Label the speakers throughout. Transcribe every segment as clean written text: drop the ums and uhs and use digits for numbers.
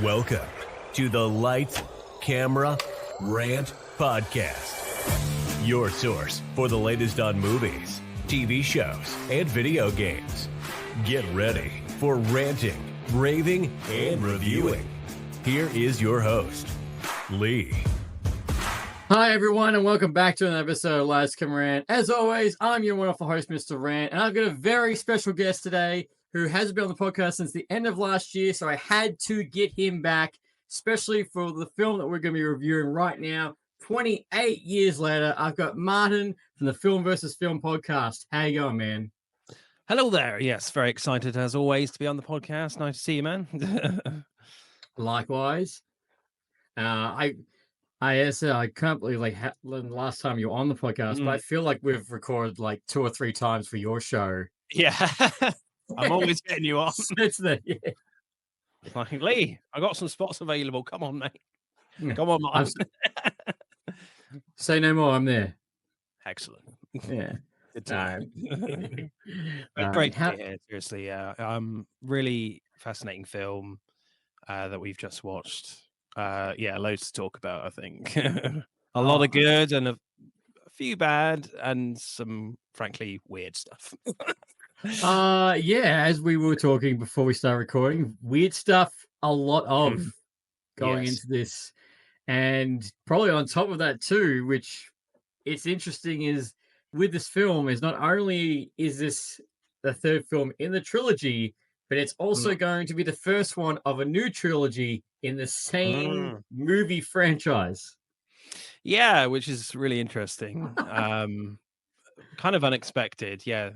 Speaker 1: Welcome to the Light, Camera, Rant podcast. Your source for the latest on movies, TV shows, and video games. Get ready for ranting, raving, and reviewing. Here is your host, Lee.
Speaker 2: Hi, everyone, and welcome back to another episode of Light, Camera, Rant. As always, I'm your wonderful host, Mr. Rant, and I've got a very special guest today who hasn't been on the podcast since the end of last year, so I had to get him back, especially for the film that we're going to be reviewing right now. 28 years later, I've got Martin from the Film versus Film podcast. How you going, man?
Speaker 3: Hello there. Yes, very excited as always to be on the podcast. Nice to see you, man.
Speaker 2: Likewise. I can't believe the last time you were on the podcast, but I feel like we've recorded like 2 or 3 times for your show.
Speaker 3: Yeah. I'm always getting you on.
Speaker 2: It's
Speaker 3: Like, Lee, I got some spots available. Come on, mate. Come on, Martin.
Speaker 2: Say no more. I'm there.
Speaker 3: Excellent.
Speaker 2: Yeah.
Speaker 3: Good time. Great to be here, seriously. Yeah. Really fascinating film that we've just watched. Loads to talk about, I think. A lot of good and a few bad and some, frankly, weird stuff.
Speaker 2: As we were talking before we started recording, weird stuff, a lot of going into this. And probably on top of that too, which it's interesting is with this film is not only is this the third film in the trilogy, but it's also going to be the first one of a new trilogy in the same movie franchise.
Speaker 3: Yeah, which is really interesting. Kind of unexpected. Yeah.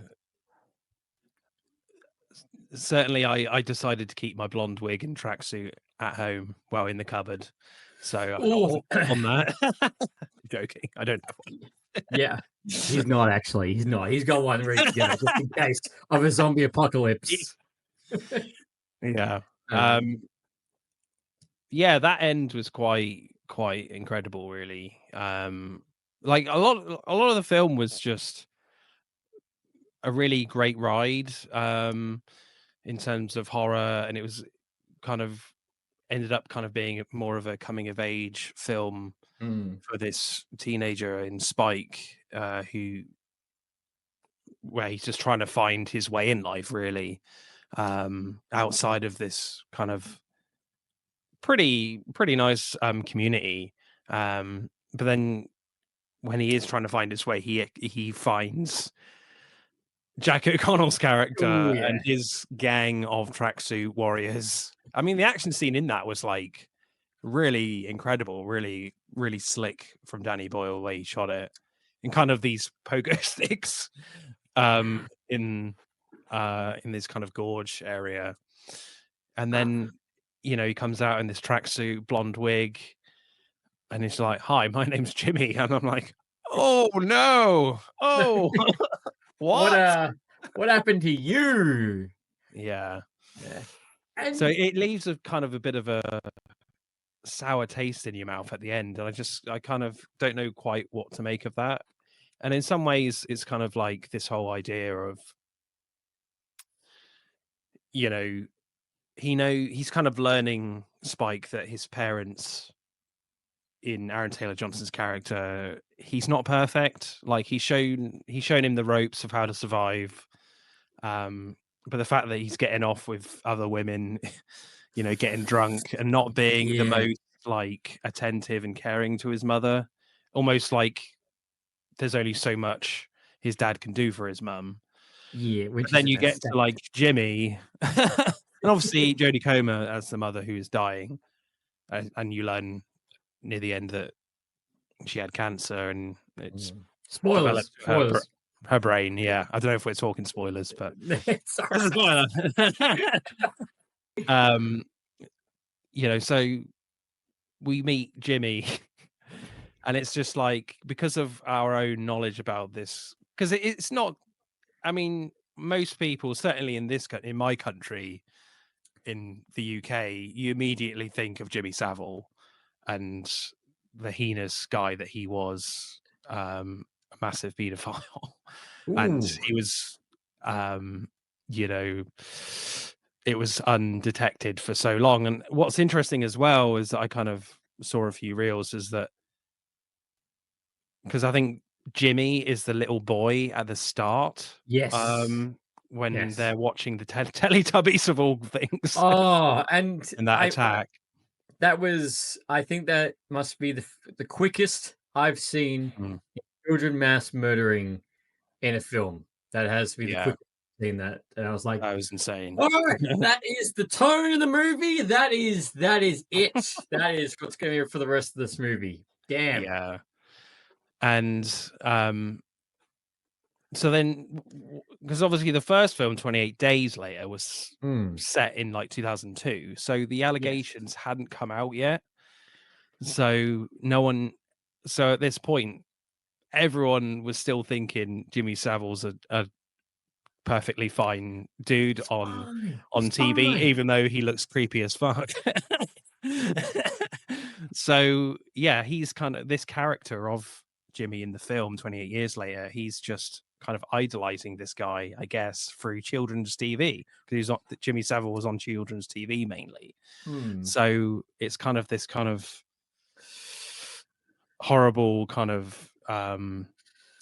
Speaker 3: Certainly, I decided to keep my blonde wig and tracksuit at home, well, in the cupboard. So I wasn't on that. I'm joking. I don't have one.
Speaker 2: Yeah, he's not actually. He's not. He's got one ready to go just in case of a zombie apocalypse.
Speaker 3: Yeah. That end was quite incredible, really. Like a lot of the film was just a really great ride. In terms of horror, and it was ended up being more of a coming of age film for this teenager in Spike, where he's just trying to find his way in life, really, outside of this kind of pretty nice community. But then when he is trying to find his way, he finds Jack O'Connell's character and his gang of tracksuit warriors. I mean, the action scene in that was like really incredible, really, really slick from Danny Boyle, the way he shot it, and kind of these pogo sticks in this kind of gorge area. And then, he comes out in this tracksuit, blonde wig, and he's like, "Hi, my name's Jimmy." And I'm like, "Oh no. Oh,
Speaker 2: What happened to you?
Speaker 3: Yeah.
Speaker 2: And
Speaker 3: so it leaves a kind of a bit of a sour taste in your mouth at the end, and I kind of don't know quite what to make of that. And in some ways, it's kind of like this whole idea of, he's kind of learning, Spike, that his parents, in Aaron Taylor Johnson's character, he's not perfect. Like he's shown him the ropes of how to survive. But the fact that he's getting off with other women, getting drunk and not being the most like attentive and caring to his mother, almost like there's only so much his dad can do for his mum.
Speaker 2: Yeah,
Speaker 3: but then you get to like Jimmy, and obviously Jodie Comer as the mother who is dying, and you learn near the end that she had cancer, and it's
Speaker 2: spoilers.
Speaker 3: Her brain. Yeah, I don't know if we're talking spoilers, but
Speaker 2: spoiler.
Speaker 3: So we meet Jimmy, and it's just like, because of our own knowledge about this, because it's not. I mean, most people, certainly in my country, in the UK, you immediately think of Jimmy Savile and the heinous guy that he was, a massive paedophile. And he was, it was undetected for so long. And what's interesting as well is that I kind of saw a few reels, is that because I think Jimmy is the little boy at the start.
Speaker 2: Yes.
Speaker 3: When
Speaker 2: Yes.
Speaker 3: they're watching the Teletubbies of all things.
Speaker 2: Oh, and
Speaker 3: that attack.
Speaker 2: I think that must be the quickest I've seen children mass murdering in a film. That has to be the quickest I've seen that. And I was like,
Speaker 3: that was insane.
Speaker 2: all right, that is the tone of the movie. That is it. That is what's going to be for the rest of this movie. Damn.
Speaker 3: Yeah. And so then, because obviously the first film, 28 Days Later, was set in like 2002. So the allegations hadn't come out yet. So so at this point, everyone was still thinking Jimmy Savile's a perfectly fine dude on TV, even though he looks creepy as fuck. So yeah, he's kind of this character of Jimmy in the film 28 years later. He's just kind of idolizing this guy, I guess, through children's TV, because Jimmy Savile was on children's TV mainly. So it's kind of this kind of horrible kind of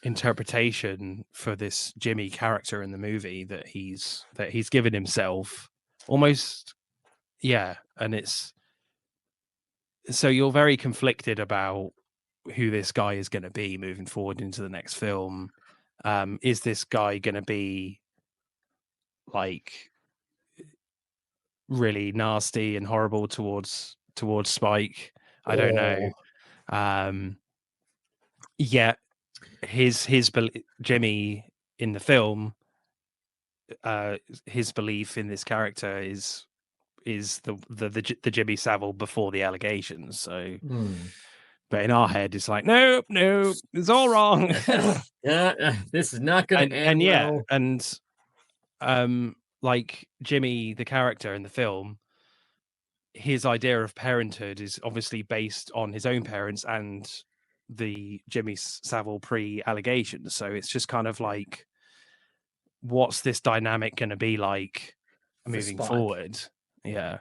Speaker 3: interpretation for this Jimmy character in the movie that he's given himself almost. And it's so you're very conflicted about who this guy is going to be moving forward into the next film. Is this guy going to be like really nasty and horrible towards Spike? I don't know. His Jimmy in the film, his belief in this character is the Jimmy Savile before the allegations. So, but in our head, it's like, nope, it's all wrong.
Speaker 2: This is not going to end well.
Speaker 3: And like Jimmy, the character in the film, his idea of parenthood is obviously based on his own parents and the Jimmy Savile pre-allegations. So it's just kind of like, what's this dynamic going to be like moving forward? Yeah,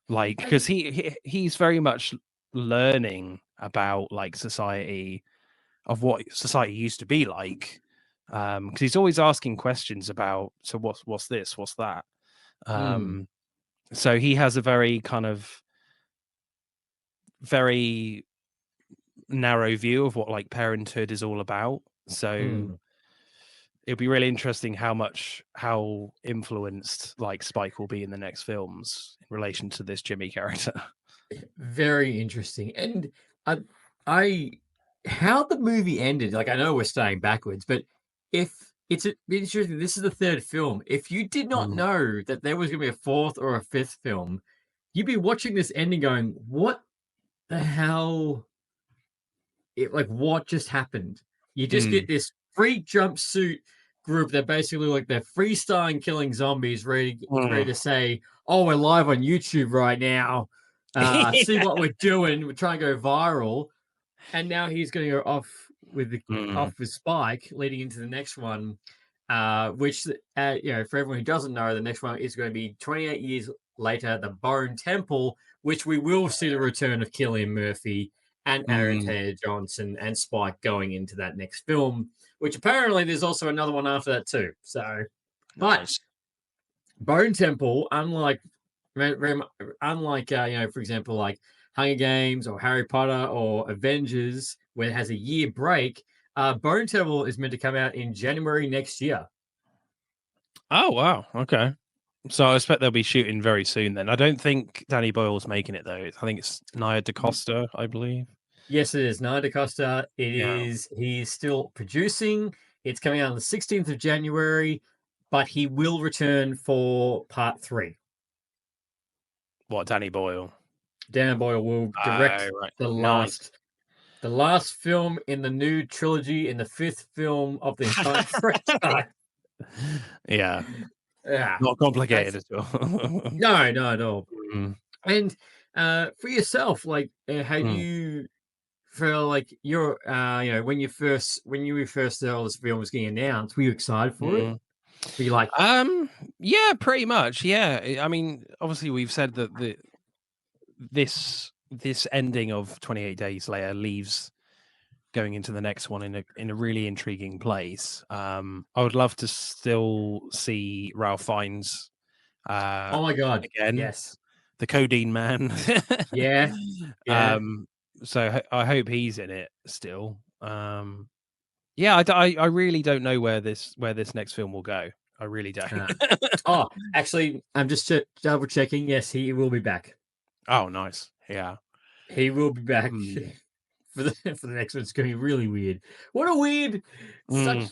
Speaker 3: like because he's very much learning about like society, of what society used to be like, because he's always asking questions about, so what's this, what's that. So he has a very kind of very narrow view of what like parenthood is all about. So it'll be really interesting how influenced like Spike will be in the next films in relation to this Jimmy character.
Speaker 2: Very interesting. And I how the movie ended, like, I know we're staying backwards, but if it's interesting, this is the third film. If you did not know that there was going to be a fourth or a fifth film, you'd be watching this ending going, what the hell? What just happened? You just get this free jumpsuit group that basically like they're freestyling killing zombies, ready to say, oh, we're live on YouTube right now. See what we're doing. We're trying to go viral. And now he's going to go off with Spike, leading into the next one, which for everyone who doesn't know, the next one is going to be 28 years later, the Bone Temple, which we will see the return of Cillian Murphy and Aaron Taylor Johnson and Spike going into that next film, which apparently there's also another one after that too. So, but Bone Temple, unlike for example, like Hunger Games or Harry Potter or Avengers, where it has a year break, Bone Temple is meant to come out in January next year.
Speaker 3: Oh wow! Okay, so I expect they'll be shooting very soon. Then I don't think Danny Boyle's making it though. I think it's Nia DaCosta, I believe.
Speaker 2: Yes, it is Nia DaCosta. He's still producing. It's coming out on the 16th of January, but he will return for part 3.
Speaker 3: What, Danny Boyle?
Speaker 2: Danny Boyle will direct the last film in the new trilogy, in the 5th film of the entire franchise.
Speaker 3: Yeah. Not complicated at all.
Speaker 2: No, at all. And for yourself, like, how do you feel like you're, when you first saw this film was getting announced, were you excited for it? Be like,
Speaker 3: yeah, pretty much. Yeah, I mean, obviously, we've said that this ending of 28 Days Later leaves going into the next one in a really intriguing place. I would love to still see Ralph Fiennes
Speaker 2: oh my god,
Speaker 3: again,
Speaker 2: yes,
Speaker 3: the Codeine Man.
Speaker 2: yeah, yeah.
Speaker 3: So I hope he's in it still. Yeah, I really don't know where this next film will go. I really don't.
Speaker 2: Oh, actually, I'm just double checking. Yes, he will be back.
Speaker 3: Oh, nice. Yeah.
Speaker 2: He will be back
Speaker 3: Mm.
Speaker 2: for the next one. It's going to be really weird. What a weird, such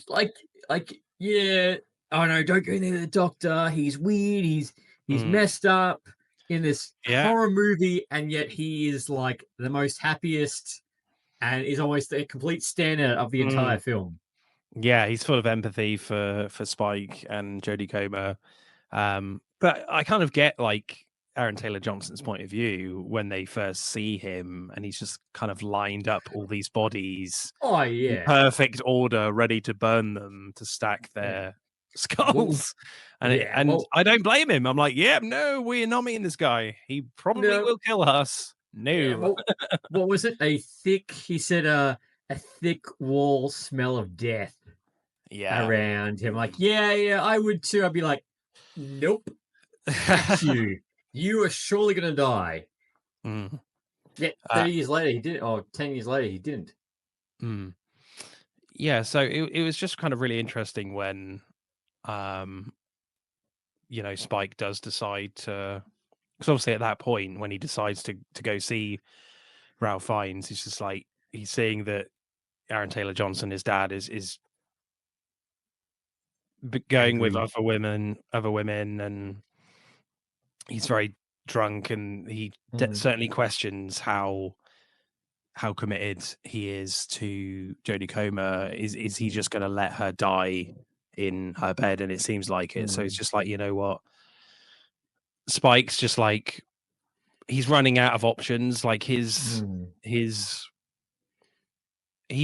Speaker 2: yeah. Oh no, don't go near the doctor. He's weird. He's messed up in this
Speaker 3: Yeah.
Speaker 2: horror movie, and yet he is like the most happiest, and is almost a complete standout of the entire film.
Speaker 3: Yeah, he's full of empathy for Spike and Jodie Comer. But I kind of get like Aaron Taylor Johnson's point of view when they first see him and he's just kind of lined up all these bodies
Speaker 2: Oh
Speaker 3: in
Speaker 2: yeah,
Speaker 3: perfect order, ready to burn them to stack their skulls. And I don't blame him. I'm like, yeah, no, we're not meeting this guy. He probably
Speaker 2: no,
Speaker 3: will kill us. No.
Speaker 2: yeah. What was it? He said a thick wall smell of death
Speaker 3: Yeah.
Speaker 2: around him. Like, yeah, I would too. I'd be like, nope, that's you. You are surely gonna die.
Speaker 3: Mm.
Speaker 2: Yeah, 30 years later he didn't, or 10 years later he didn't.
Speaker 3: Mm. Yeah, so it was just kind of really interesting when Spike does decide to, because obviously at that point when he decides to go see Ralph Fiennes, he's just like he's seeing that Aaron Taylor Johnson, his dad, is going with
Speaker 2: Angry.
Speaker 3: other women, and he's very drunk, and he certainly questions how committed he is to Jodie Comer. Is he just going to let her die in her bed? And it seems like it. So it's just like, you know what? Spike's just like he's running out of options. Like he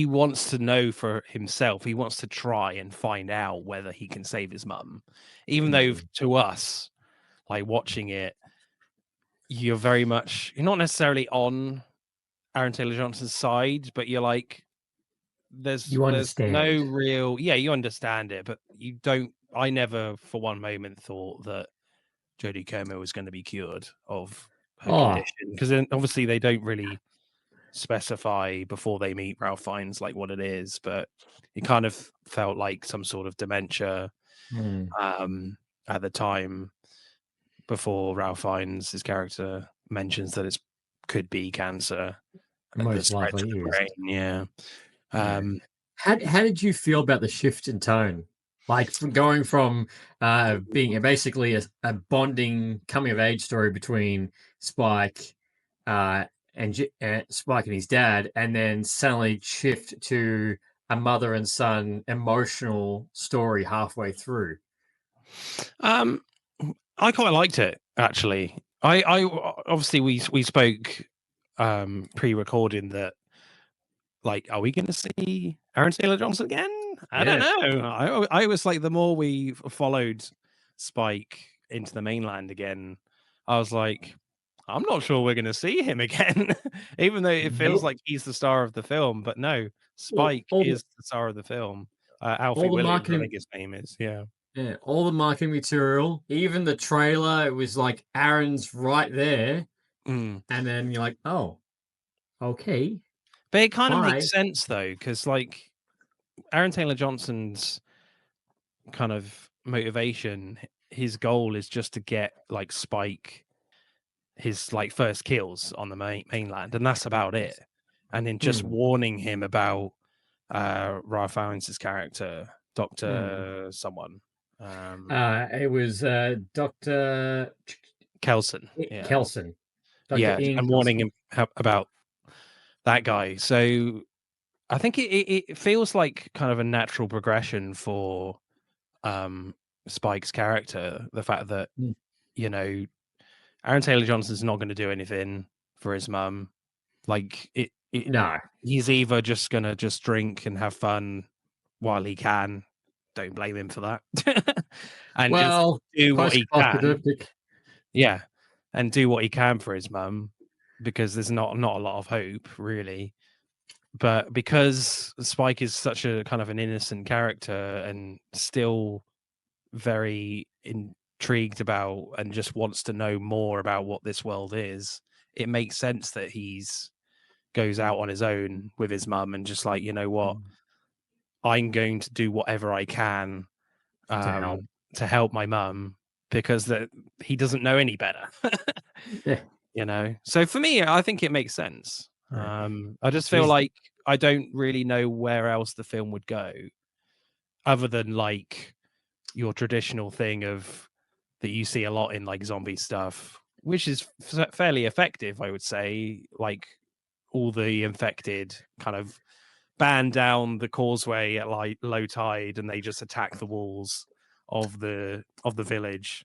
Speaker 3: wants to know for himself. He wants to try and find out whether he can save his mum. Even though to us, like watching it, you're not necessarily on Aaron Taylor Johnson's side, but you're like, there's no real, you understand it, but you don't. I never for one moment thought that Jodie Comer was going to be cured of her condition, because then obviously they don't really specify before they meet Ralph Fiennes like what it is, but it kind of felt like some sort of dementia at the time, before Ralph Fiennes, his character, mentions that it could be cancer.
Speaker 2: Most likely is.
Speaker 3: Yeah.
Speaker 2: How did you feel about the shift in tone? Like from going from being basically a bonding coming of age story between Spike and Spike and his dad, and then suddenly shift to a mother and son emotional story halfway through.
Speaker 3: I quite liked it, actually. I obviously we spoke pre-recording that, like, are we going to see Aaron Taylor Johnson again? I don't know. I was like, the more we followed Spike into the mainland again, I was like, I'm not sure we're going to see him again, even though it feels like he's the star of the film. But no, Spike is the star of the film. Alfie Williams, I think his name is. Yeah.
Speaker 2: Yeah, all the marketing material, even the trailer, it was like Aaron's right there. And then you're like, oh, okay.
Speaker 3: But it kind of makes sense, though, because like Aaron Taylor Johnson's kind of motivation, his goal is just to get like Spike his like first kills on the mainland, and that's about it. And then just warning him about Ralph Fiennes' character, Dr. someone.
Speaker 2: It was Dr.
Speaker 3: Kelson.
Speaker 2: Yeah. Kelson.
Speaker 3: And warning him about that guy. So I think it feels like kind of a natural progression for Spike's character. The fact that, Aaron Taylor Johnson's not going to do anything for his mum. Like
Speaker 2: no,
Speaker 3: he's either just going to just drink and have fun while he can, don't blame him for that. And
Speaker 2: Well,
Speaker 3: just do what he can.
Speaker 2: post-apocalyptic.
Speaker 3: Yeah, and do what he can for his mum, because there's not a lot of hope really. But because Spike is such a kind of an innocent character and still very intrigued about and just wants to know more about what this world is, it makes sense that he's goes out on his own with his mum and just like, you know what, I'm going to do whatever I can to help my mum, because that he doesn't know any better.
Speaker 2: Yeah.
Speaker 3: You know, so for me, I think it makes sense.
Speaker 2: Right.
Speaker 3: I just feel like I don't really know where else the film would go, other than like your traditional thing of that you see a lot in like zombie stuff, which is fairly effective, I would say. Like all the infected kind of band down the causeway at like low tide, and they just attack the walls of the village,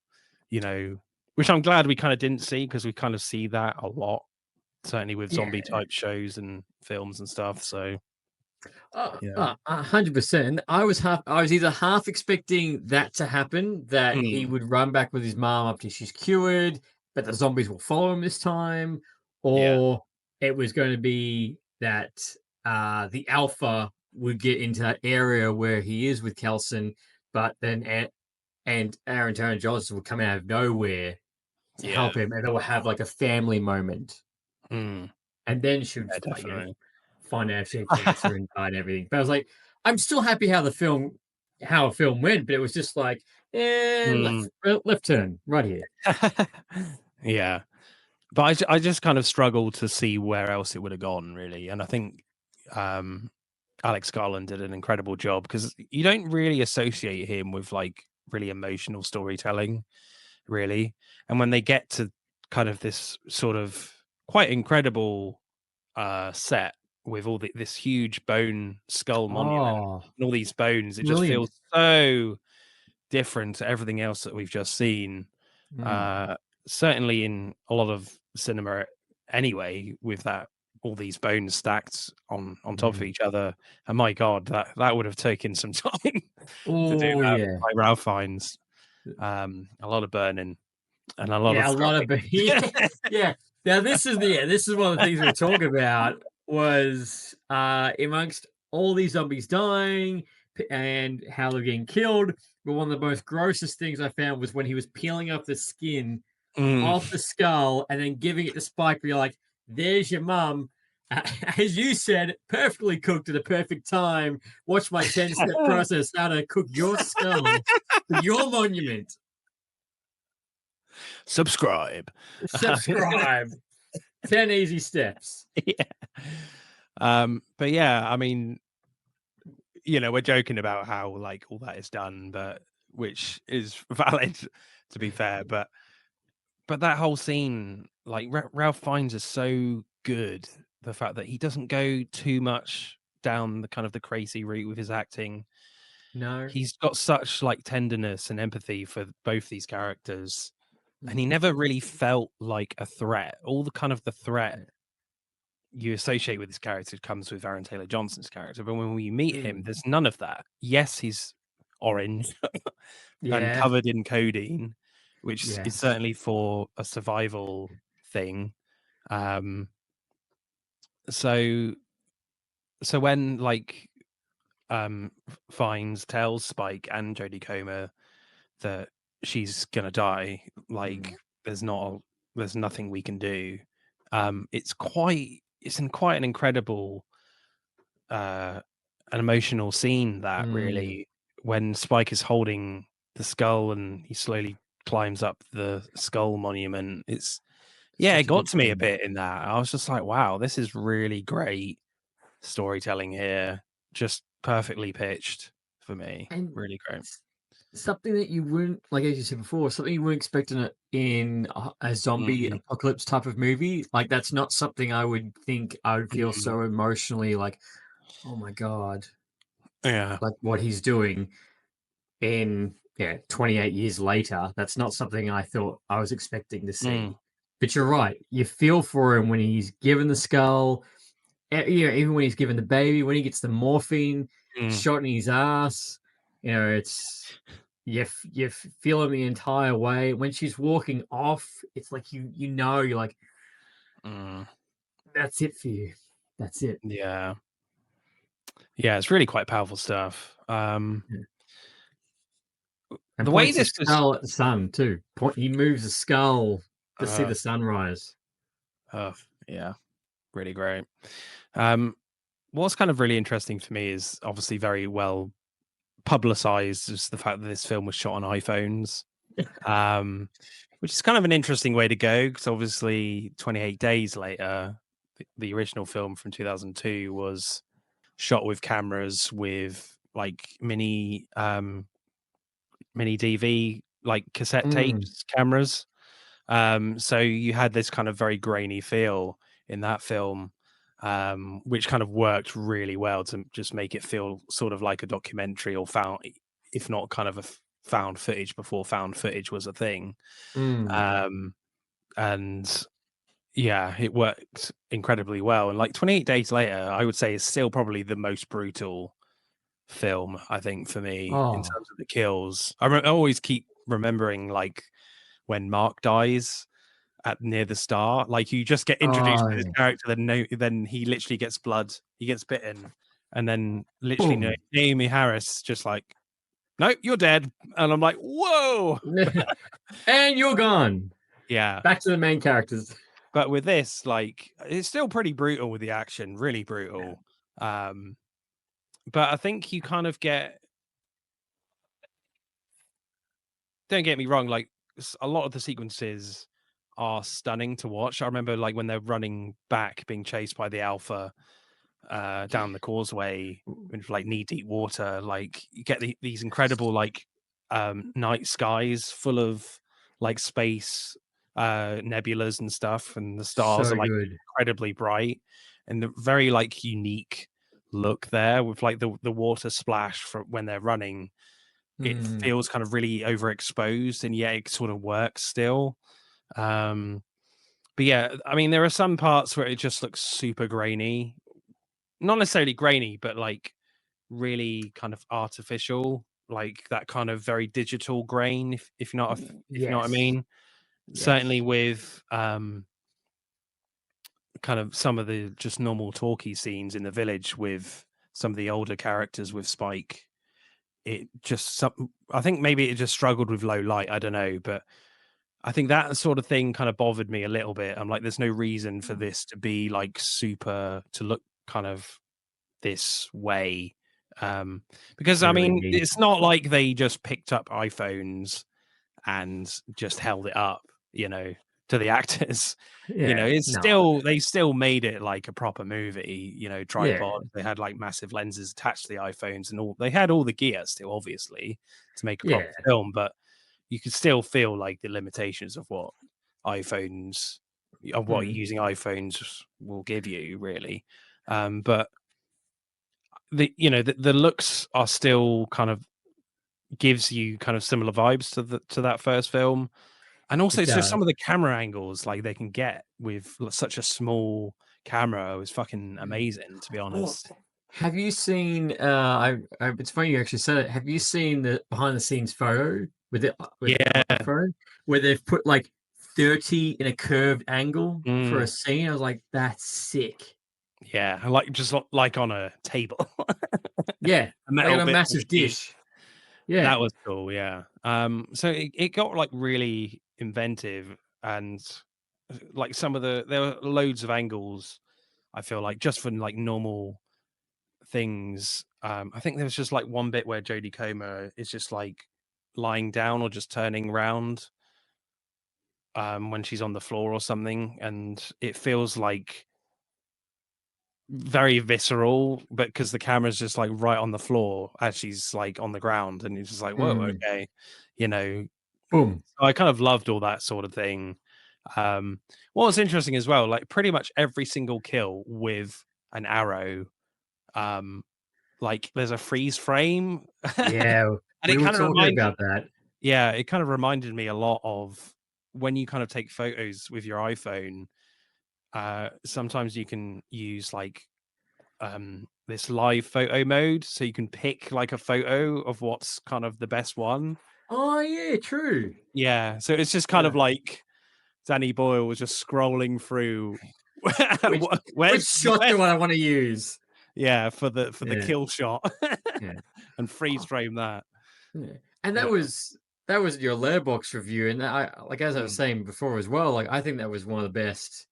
Speaker 3: you know, which I'm glad we kind of didn't see, because we kind of see that a lot, certainly with zombie type shows and films and stuff. So
Speaker 2: 100%. I was either half expecting that to happen, that he would run back with his mom after she's cured, but the zombies will follow him this time, or it was going to be that the alpha would get into that area where he is with Kelson, but then and Aaron Taron Johnson would come out of nowhere to help him, and they will have like a family moment, and then she would find out she had cancer and died and everything. But I was like, I'm still happy how a film went, but it was just like, left turn right here.
Speaker 3: Yeah, but I just kind of struggled to see where else it would have gone, really. And I think Alex Garland did an incredible job, because you don't really associate him with like really emotional storytelling, really. And when they get to kind of this sort of quite incredible set with all this huge bone skull monument and all these bones, it just feels so different to everything else that we've just seen. Certainly in a lot of cinema anyway, with that all these bones stacked on top of each other. And my God, that would have taken some time to do that by Ralph Fiennes. A lot of burning and a lot of
Speaker 2: Now this is one of the things we were talking about, was amongst all these zombies dying and how they're getting killed. But one of the most grossest things I found was when he was peeling off the skin off the skull and then giving it to Spike. Where you're like, "There's your mum." As you said, perfectly cooked at a perfect time. Watch my 10-step process how to cook your skull for your monument.
Speaker 3: Subscribe.
Speaker 2: 10 easy steps.
Speaker 3: But yeah, I mean, you know, we're joking about how like all that is done, but which is valid, to be fair. But that whole scene, like Ralph Fiennes is so good. The fact that he doesn't go too much down the kind of the crazy route with his acting.
Speaker 2: No,
Speaker 3: he's got such like tenderness and empathy for both these characters, and he never really felt like a threat. All the kind of the threat you associate with this character comes with Aaron Taylor Johnson's character, but when we meet him, there's none of that. Yes, he's orange and covered in codeine, which is certainly for a survival thing. So when like Fiennes tells Spike and Jodie Comer that she's gonna die, like there's nothing we can do. It's in quite an incredible an emotional scene, that really, when Spike is holding the skull and he slowly climbs up the skull monument. It got to me a bit in that. I was just like, wow, this is really great storytelling here. Just perfectly pitched for me. And really great.
Speaker 2: Something that you wouldn't, like as you said before, something you weren't expecting in a zombie apocalypse type of movie. Like that's not something I would think I would feel so emotionally like, oh my God.
Speaker 3: Yeah.
Speaker 2: Like what he's doing in 28 years later. That's not something I thought I was expecting to see. But you're right. You feel for him when he's given the skull, even when he's given the baby, when he gets the morphine shot in his ass. it's you feel it the entire way. When she's walking off, it's like you're like, that's it for you. That's it.
Speaker 3: Yeah. Yeah, it's really quite powerful stuff.
Speaker 2: And
Speaker 3: The way
Speaker 2: points the
Speaker 3: this was
Speaker 2: skull at the sun too. He moves the skull to see the sunrise.
Speaker 3: yeah, really great. What's kind of really interesting for me is obviously very well publicized is the fact that this film was shot on iPhones, which is kind of an interesting way to go because obviously 28 days later, the original film from 2002 was shot with cameras with like mini DV like cassette tapes cameras. So you had this kind of very grainy feel in that film, which kind of worked really well to just make it feel sort of like a documentary or found, if not kind of a found footage before found footage was a thing. And yeah, it worked incredibly well. And like 28 Days Later, I would say is still probably the most brutal film, I think, for me in terms of the kills. I always keep remembering like when Mark dies at near the start, like you just get introduced to this character, then he literally gets blood, he gets bitten, and then literally Naomi Harris just like, no, you're dead, and I'm like, whoa,
Speaker 2: and you're gone.
Speaker 3: Yeah,
Speaker 2: back to the main characters.
Speaker 3: But with this, like, it's still pretty brutal with the action, really brutal. But I think you kind of get. Don't get me wrong, like a lot of the sequences are stunning to watch. I remember like when they're running back, being chased by the Alpha down the causeway into like knee-deep water. Like you get these incredible like night skies full of like space nebulas and stuff, and the stars are like incredibly bright, and the very like unique look there with like the water splash for when they're running. It feels kind of really overexposed, and yet it sort of works still. But yeah, I mean, there are some parts where it just looks super grainy, not necessarily grainy, but like really kind of artificial, like that kind of very digital grain, if you know what I mean. Yes. Certainly with kind of some of the just normal talkie scenes in the village with some of the older characters with Spike. It just, I think maybe it just struggled with low light. I don't know, but I think that sort of thing kind of bothered me a little bit. I'm like, there's no reason for this to be like super, to look kind of this way. Because I mean, it's not like they just picked up iPhones and just held it up, you know, to the actors. Yeah, you know, it's still, they still made it like a proper movie, you know, tripod. They had like massive lenses attached to the iPhones and all. They had all the gear still, obviously, to make a proper film, but you could still feel like the limitations of what iPhones, of what using iPhones will give you, really. But the, you know, the looks are still kind of gives you kind of similar vibes to that first film. And also it's just some of the camera angles like they can get with such a small camera was fucking amazing, to be honest.
Speaker 2: Have you seen it's funny you actually said it. Have you seen the behind the scenes photo with the iPhone where they've put like 30 in a curved angle for a scene? I was like, that's sick.
Speaker 3: Yeah, like just like on a table.
Speaker 2: Yeah, like on a massive dish. Yeah,
Speaker 3: that was cool. Yeah. So it got like really inventive, and like some of there were loads of angles. I feel like just for like normal things. I think there was just like one bit where Jodie Comer is just like lying down or just turning around when she's on the floor or something, and it feels like very visceral, but because the camera's just like right on the floor as she's like on the ground, and it's just like, whoa, okay, you know.
Speaker 2: Boom.
Speaker 3: So I kind of loved all that sort of thing. What was interesting as well, like pretty much every single kill with an arrow, like there's a freeze frame.
Speaker 2: Yeah,
Speaker 3: and it kind of reminded
Speaker 2: about that.
Speaker 3: Yeah, it kind of reminded me a lot of when you kind of take photos with your iPhone. Sometimes you can use like this live photo mode, so you can pick like a photo of what's kind of the best one.
Speaker 2: Oh yeah, true.
Speaker 3: Yeah, so it's just kind of like Danny Boyle was just scrolling through
Speaker 2: Which shot do I want to use?
Speaker 3: Yeah, for the kill shot.
Speaker 2: Yeah.
Speaker 3: And freeze frame that.
Speaker 2: Yeah. And that was your Letterboxd review, and I like as I was saying before as well. Like I think that was one of the best.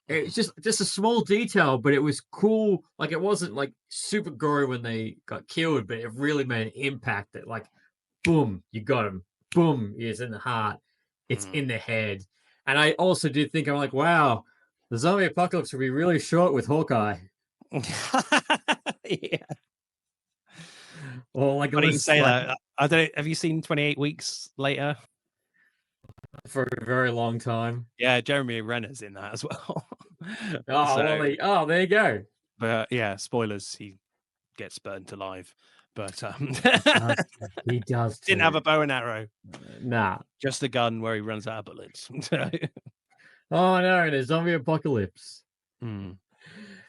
Speaker 2: It's just a small detail, but it was cool. Like it wasn't like super gory when they got killed, but it really made an impact. That like, boom, you got him. Boom, it's in the heart. It's in the head. And I also did think, I'm like, wow, the zombie apocalypse would be really short with Hawkeye.
Speaker 3: Yeah.
Speaker 2: Or like,
Speaker 3: you say that. I don't. Have you seen 28 Weeks Later?
Speaker 2: For a very long time.
Speaker 3: Yeah, Jeremy Renner's in that as well.
Speaker 2: There you go.
Speaker 3: But yeah, spoilers. He gets burnt alive. But
Speaker 2: he does.
Speaker 3: Didn't have a bow and arrow.
Speaker 2: Nah,
Speaker 3: just a gun where he runs out of bullets.
Speaker 2: Oh no, the zombie apocalypse.
Speaker 3: Mm.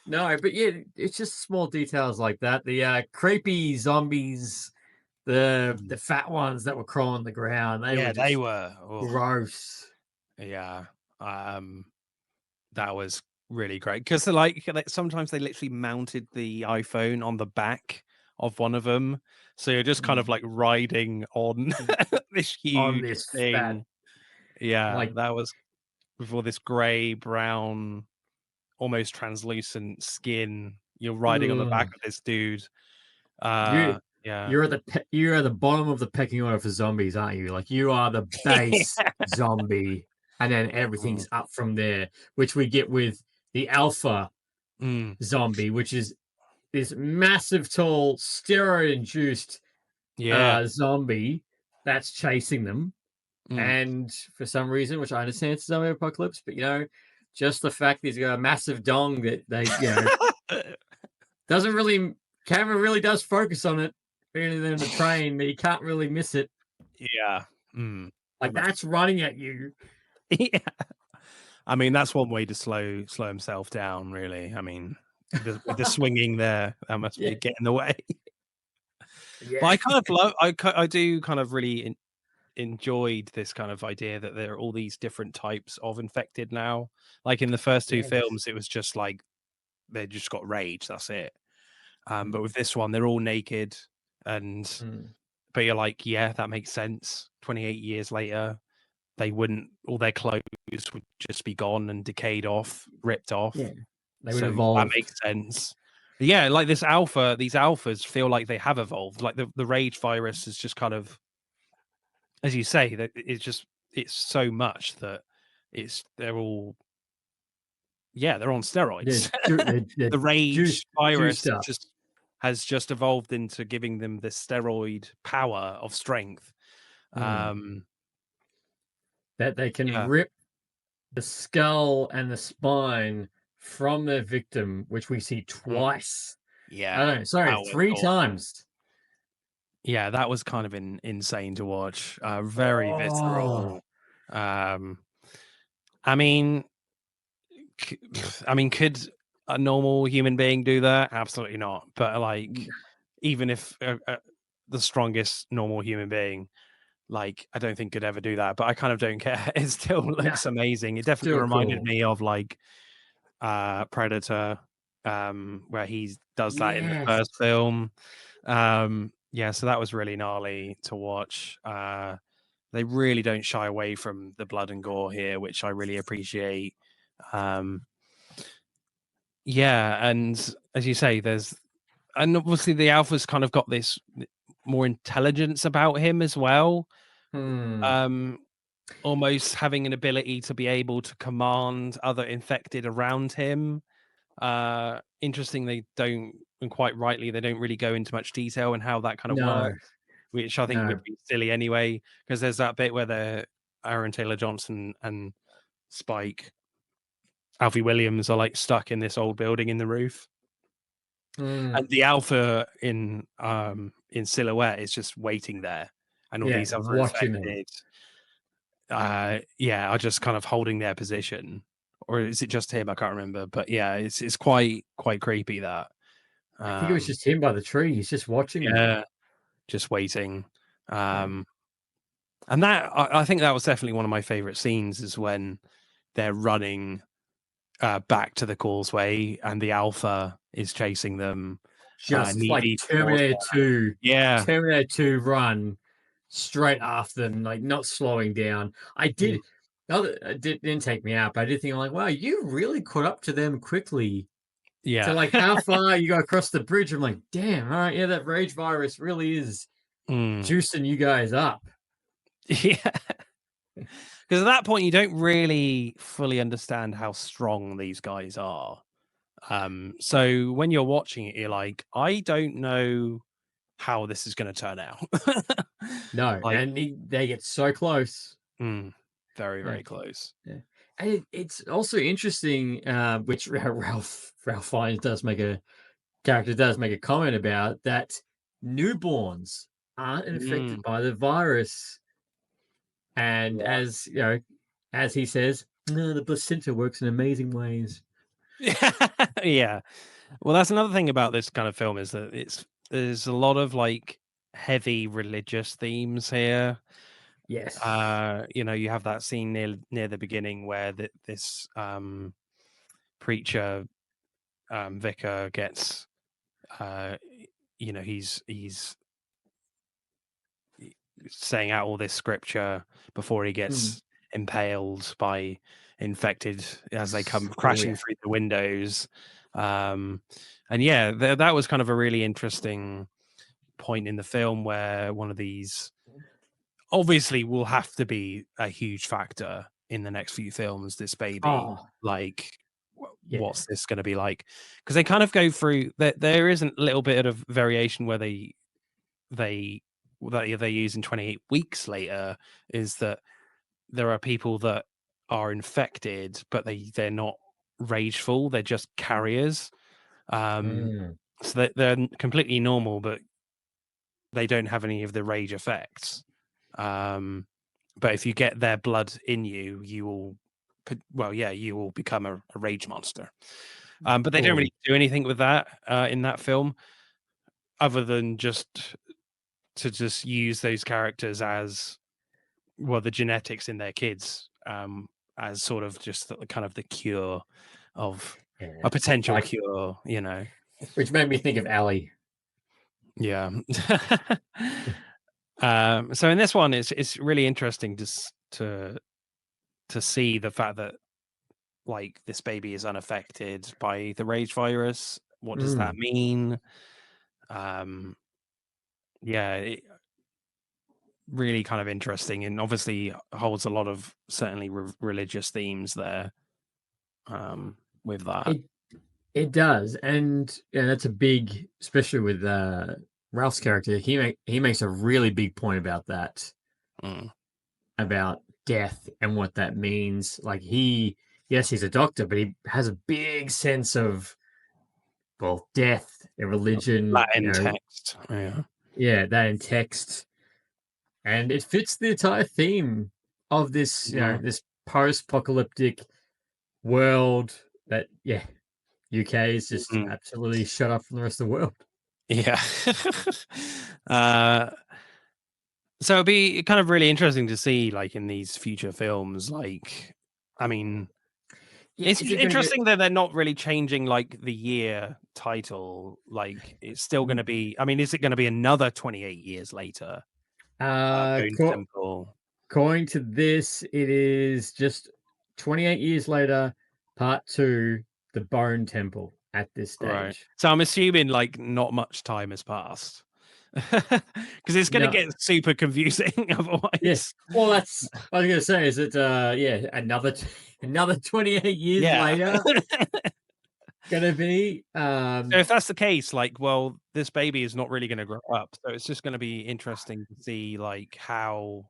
Speaker 2: No, but yeah, it's just small details like that. The creepy zombies, the fat ones that were crawling on the ground. They were gross.
Speaker 3: Yeah, that was really great because like sometimes they literally mounted the iPhone on the back of one of them, so you're just kind of like riding on this huge thing. Fat, yeah, like, that was before this gray brown, almost translucent skin. You're riding on the back of this dude. Yeah,
Speaker 2: you're at the bottom of the pecking order for zombies, aren't you? Like you are the base zombie, and then everything's up from there, which we get with the alpha zombie, which is this massive, tall, steroid-induced zombie that's chasing them. And for some reason, which I understand it's a zombie apocalypse, but just the fact that he's got a massive dong that they, camera really does focus on it in the train, but you can't really miss it.
Speaker 3: Yeah.
Speaker 2: Like that's running at you.
Speaker 3: Yeah. I mean, that's one way to slow himself down, really. I mean, the swinging there, that must be getting in the way. Yeah. But I kind of I do kind of really enjoyed this kind of idea that there are all these different types of infected now. Like in the first two films, it was just like they just got rage, that's it. But with this one, they're all naked, but you're like, yeah, that makes sense. 28 years later, all their clothes would just be gone and decayed off, ripped off.
Speaker 2: Yeah, they would evolve.
Speaker 3: That makes sense. Yeah, like these alphas feel like they have evolved. Like the rage virus is just kind of, as you say, that it's so much that they're on steroids. The rage virus has just evolved into giving them the steroid power of strength.
Speaker 2: That they can rip the skull and the spine from their victim, which we see twice.
Speaker 3: Yeah.
Speaker 2: Three times.
Speaker 3: Yeah, that was kind of insane to watch. Very visceral. I mean, could a normal human being do that? Absolutely not. But like, even if the strongest normal human being, like, I don't think could ever do that. But I kind of don't care. It still looks amazing. It definitely reminded me of like Predator, where he does that in the first film. So that was really gnarly to watch. They really don't shy away from the blood and gore here, which I really appreciate. And as you say, and obviously the alpha's kind of got this more intelligence about him as well. Almost having an ability to be able to command other infected around him. Interesting, they don't, and quite rightly, they don't really go into much detail in how that kind of works, which I think would be silly anyway, because there's that bit where Aaron Taylor Johnson and Spike, Alfie Williams, are like stuck in this old building in the roof, and the alpha in silhouette is just waiting there, and all these other infected are just kind of holding their position. Or is it just him? I can't remember. But yeah, it's quite creepy that.
Speaker 2: I think it was just him by the tree. He's just watching them.
Speaker 3: Just waiting. And that I think that was definitely one of my favorite scenes, is when they're running back to the causeway and the Alpha is chasing them.
Speaker 2: Just like Terminator 2.
Speaker 3: Yeah.
Speaker 2: Terminator 2 run straight after them, like not slowing down. I did. It didn't take me out, but I did think, I'm like, wow, you really caught up to them quickly.
Speaker 3: Yeah.
Speaker 2: So like how far you go across the bridge. I'm like, damn, all right, yeah, that rage virus really is juicing you guys up.
Speaker 3: Yeah. Because at that point you don't really fully understand how strong these guys are. So when you're watching it, you're like, I don't know how this is going to turn out.
Speaker 2: No,
Speaker 3: like,
Speaker 2: and they get so close.
Speaker 3: Very, very close.
Speaker 2: Yeah. And it's also interesting, which Ralph Fiennes does make a comment about, that newborns aren't infected by the virus. And as you know, as he says, no, the placenta works in amazing ways.
Speaker 3: Yeah. Well, that's another thing about this kind of film, is that there's a lot of like heavy religious themes here.
Speaker 2: Yes.
Speaker 3: You have that scene near the beginning where this preacher, vicar, gets he's saying out all this scripture before he gets impaled by infected as they come crashing through the windows. And that was kind of a really interesting point in the film, where one of these obviously will have to be a huge factor in the next few films, this baby. What's this going to be like? Because they kind of go through that. There is a little bit of variation where they use in 28 weeks later, is that there are people that are infected, but they're not rageful, they're just carriers. So they're completely normal, but they don't have any of the rage effects. But if you get their blood in you, you will become a rage monster. But they don't really do anything with that in that film, other than just use those characters as, well, the genetics in their kids, as sort of just kind of the cure of a potential cure,
Speaker 2: Which made me think of Allie.
Speaker 3: Yeah. So in this one, it's really interesting to see the fact that, like, this baby is unaffected by the rage virus. What does that mean? It really kind of interesting, and obviously holds a lot of certainly religious themes there. With that,
Speaker 2: it does, and that's a big, especially with Ralph's character. He makes a really big point about that, about death and what that means. Like yes, he's a doctor, but he has a big sense of, well, death and religion,
Speaker 3: Latin text.
Speaker 2: That in text, and it fits the entire theme of this, this post-apocalyptic world that, UK is just absolutely shut up from the rest of the world.
Speaker 3: Yeah. So it'd be kind of really interesting to see, like, in these future films, like, I mean, it's interesting that they're not really changing, like, the year title. Like, it's still going to be, I mean, is it going to be another 28 years later?
Speaker 2: According to this, it is just 28 years later, part 2, the Bone Temple at this stage.
Speaker 3: Right. So I'm assuming, like, not much time has passed. Because it's going to get super confusing otherwise.
Speaker 2: Yes. Well, that's what I was going to say. Is it another 28 years later? Gonna be.
Speaker 3: So if that's the case, like, well, this baby is not really going to grow up, so it's just going to be interesting to see, like, how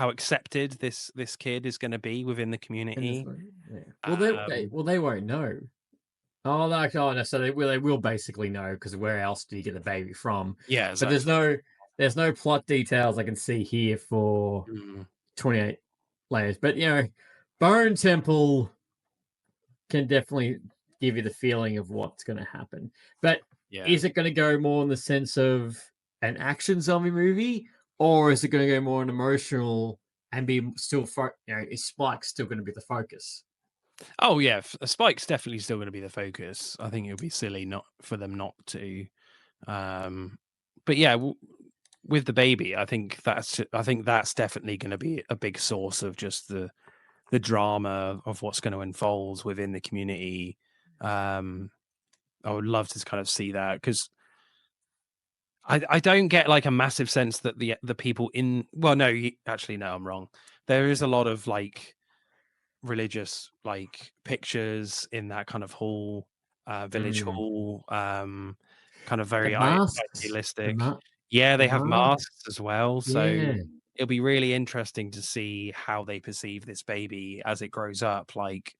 Speaker 3: accepted this kid is going to be within the community.
Speaker 2: Well, they won't know. No. So they will basically know, because where else do you get the baby from?
Speaker 3: Yeah, exactly.
Speaker 2: But there's no plot details I can see here for 28 layers. But Bone Temple can definitely give you the feeling of what's going to happen. But
Speaker 3: Yeah.
Speaker 2: is it going to go more in the sense of an action zombie movie, or is it going to go more an emotional and be still, is Spike still going to be the focus?
Speaker 3: Oh yeah, Spike's definitely still going to be the focus. I think it would be silly not for them not to. But yeah, with the baby, I think that's definitely going to be a big source of just the drama of what's going to unfold within the community. I would love to kind of see that, because I don't get like a massive sense that the people in, well, no, actually no, I'm wrong. There is a lot of like religious like pictures in that kind of hall, village hall, kind of
Speaker 2: The
Speaker 3: very
Speaker 2: masks.
Speaker 3: idealistic.
Speaker 2: The
Speaker 3: Yeah, they have
Speaker 2: mask.
Speaker 3: masks as well, so
Speaker 2: Yeah.
Speaker 3: it'll be really interesting to see how they perceive this baby as it grows up. Like,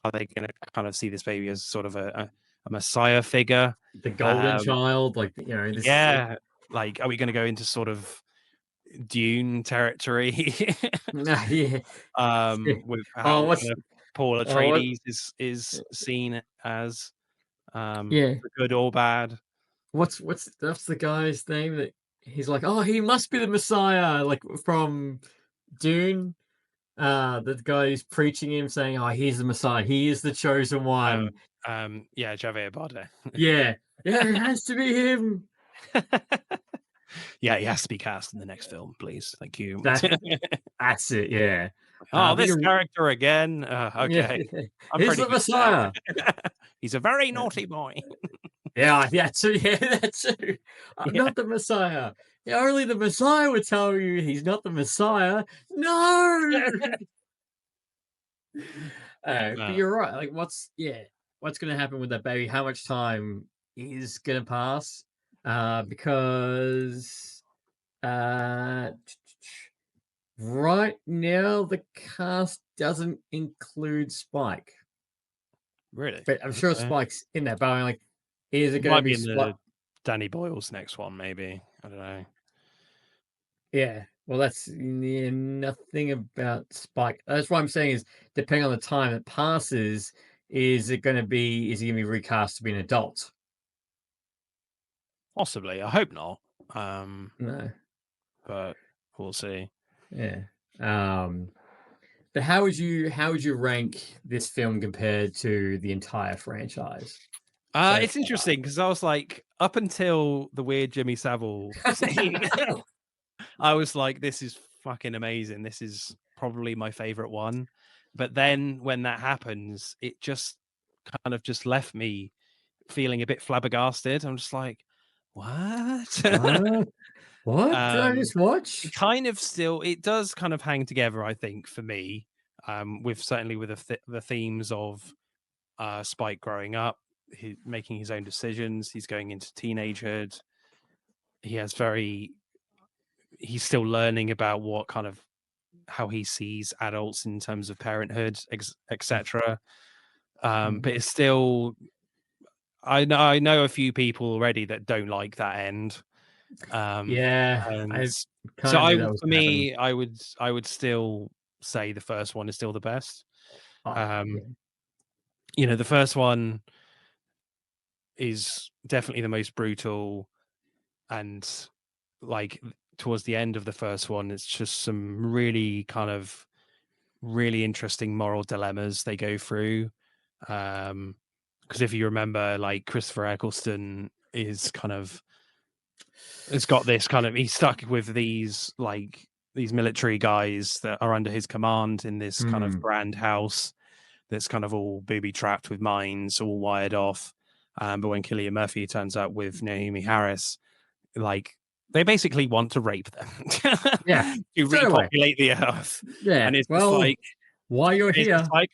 Speaker 3: are they going to kind of see this baby as sort of a messiah figure?
Speaker 2: The golden child, like, this.
Speaker 3: Yeah, like, are we going to go into sort of Dune territory?
Speaker 2: Yeah.
Speaker 3: With
Speaker 2: Oh,
Speaker 3: how kind of Paul Atreides is seen as
Speaker 2: yeah.
Speaker 3: for good or bad.
Speaker 2: What's that's the guy's name that he's like, oh, he must be the Messiah, like from Dune. The guy who's preaching him, saying, "Oh, he's the Messiah. He is the chosen one."
Speaker 3: Yeah, Javier Bardem.
Speaker 2: Yeah, yeah, it has to be him.
Speaker 3: Yeah, he has to be cast in the next film, please. Thank you.
Speaker 2: That's it. Yeah.
Speaker 3: Oh, this character again. Okay,
Speaker 2: Yeah.
Speaker 3: I'm
Speaker 2: He's
Speaker 3: pretty
Speaker 2: the
Speaker 3: good at
Speaker 2: Messiah.
Speaker 3: that. He's a very naughty boy.
Speaker 2: Yeah, yeah, too. Yeah, that too. I'm not the Messiah. Yeah, only the Messiah would tell you he's not the Messiah. No. But you're right. Like, what's going to happen with that baby? How much time is going to pass? Because right now the cast doesn't include Spike.
Speaker 3: Really?
Speaker 2: But I'm sure Spike's in there. But I'm like, is it going to
Speaker 3: Might
Speaker 2: be
Speaker 3: in the Danny Boyle's next one? Maybe, I don't know.
Speaker 2: Yeah. Well, that's nothing about Spike. That's what I'm saying is, depending on the time that passes, is he going to be recast to be an adult?
Speaker 3: Possibly. I hope not.
Speaker 2: No.
Speaker 3: But we'll see.
Speaker 2: Yeah. But how would you rank this film compared to the entire franchise?
Speaker 3: It's interesting because I was like, up until the weird Jimmy Savile scene, I was like, this is fucking amazing. This is probably my favorite one. But then when that happens, it just kind of just left me feeling a bit flabbergasted. I'm just like, what?
Speaker 2: What did I just watch?
Speaker 3: It does kind of hang together, I think, for me, with certainly with the themes of Spike growing up, he making his own decisions, he's going into teenagehood, he's still learning about what kind of how he sees adults in terms of parenthood, etc. But it's still, I know a few people already that don't like that end.
Speaker 2: Yeah,
Speaker 3: For me, I would still say the first one is still the best. The first one is definitely the most brutal, and like towards the end of the first one, it's just some really interesting moral dilemmas they go through. Because if you remember, like Christopher Eccleston is he's stuck with these military guys that are under his command in this kind of grand house that's kind of all booby trapped with mines, all wired off. But when Cillian Murphy turns up with Naomi Harris, like they basically want to rape them, to repopulate the earth.
Speaker 2: Yeah,
Speaker 3: and it's just like,
Speaker 2: why you're here?
Speaker 3: It's like,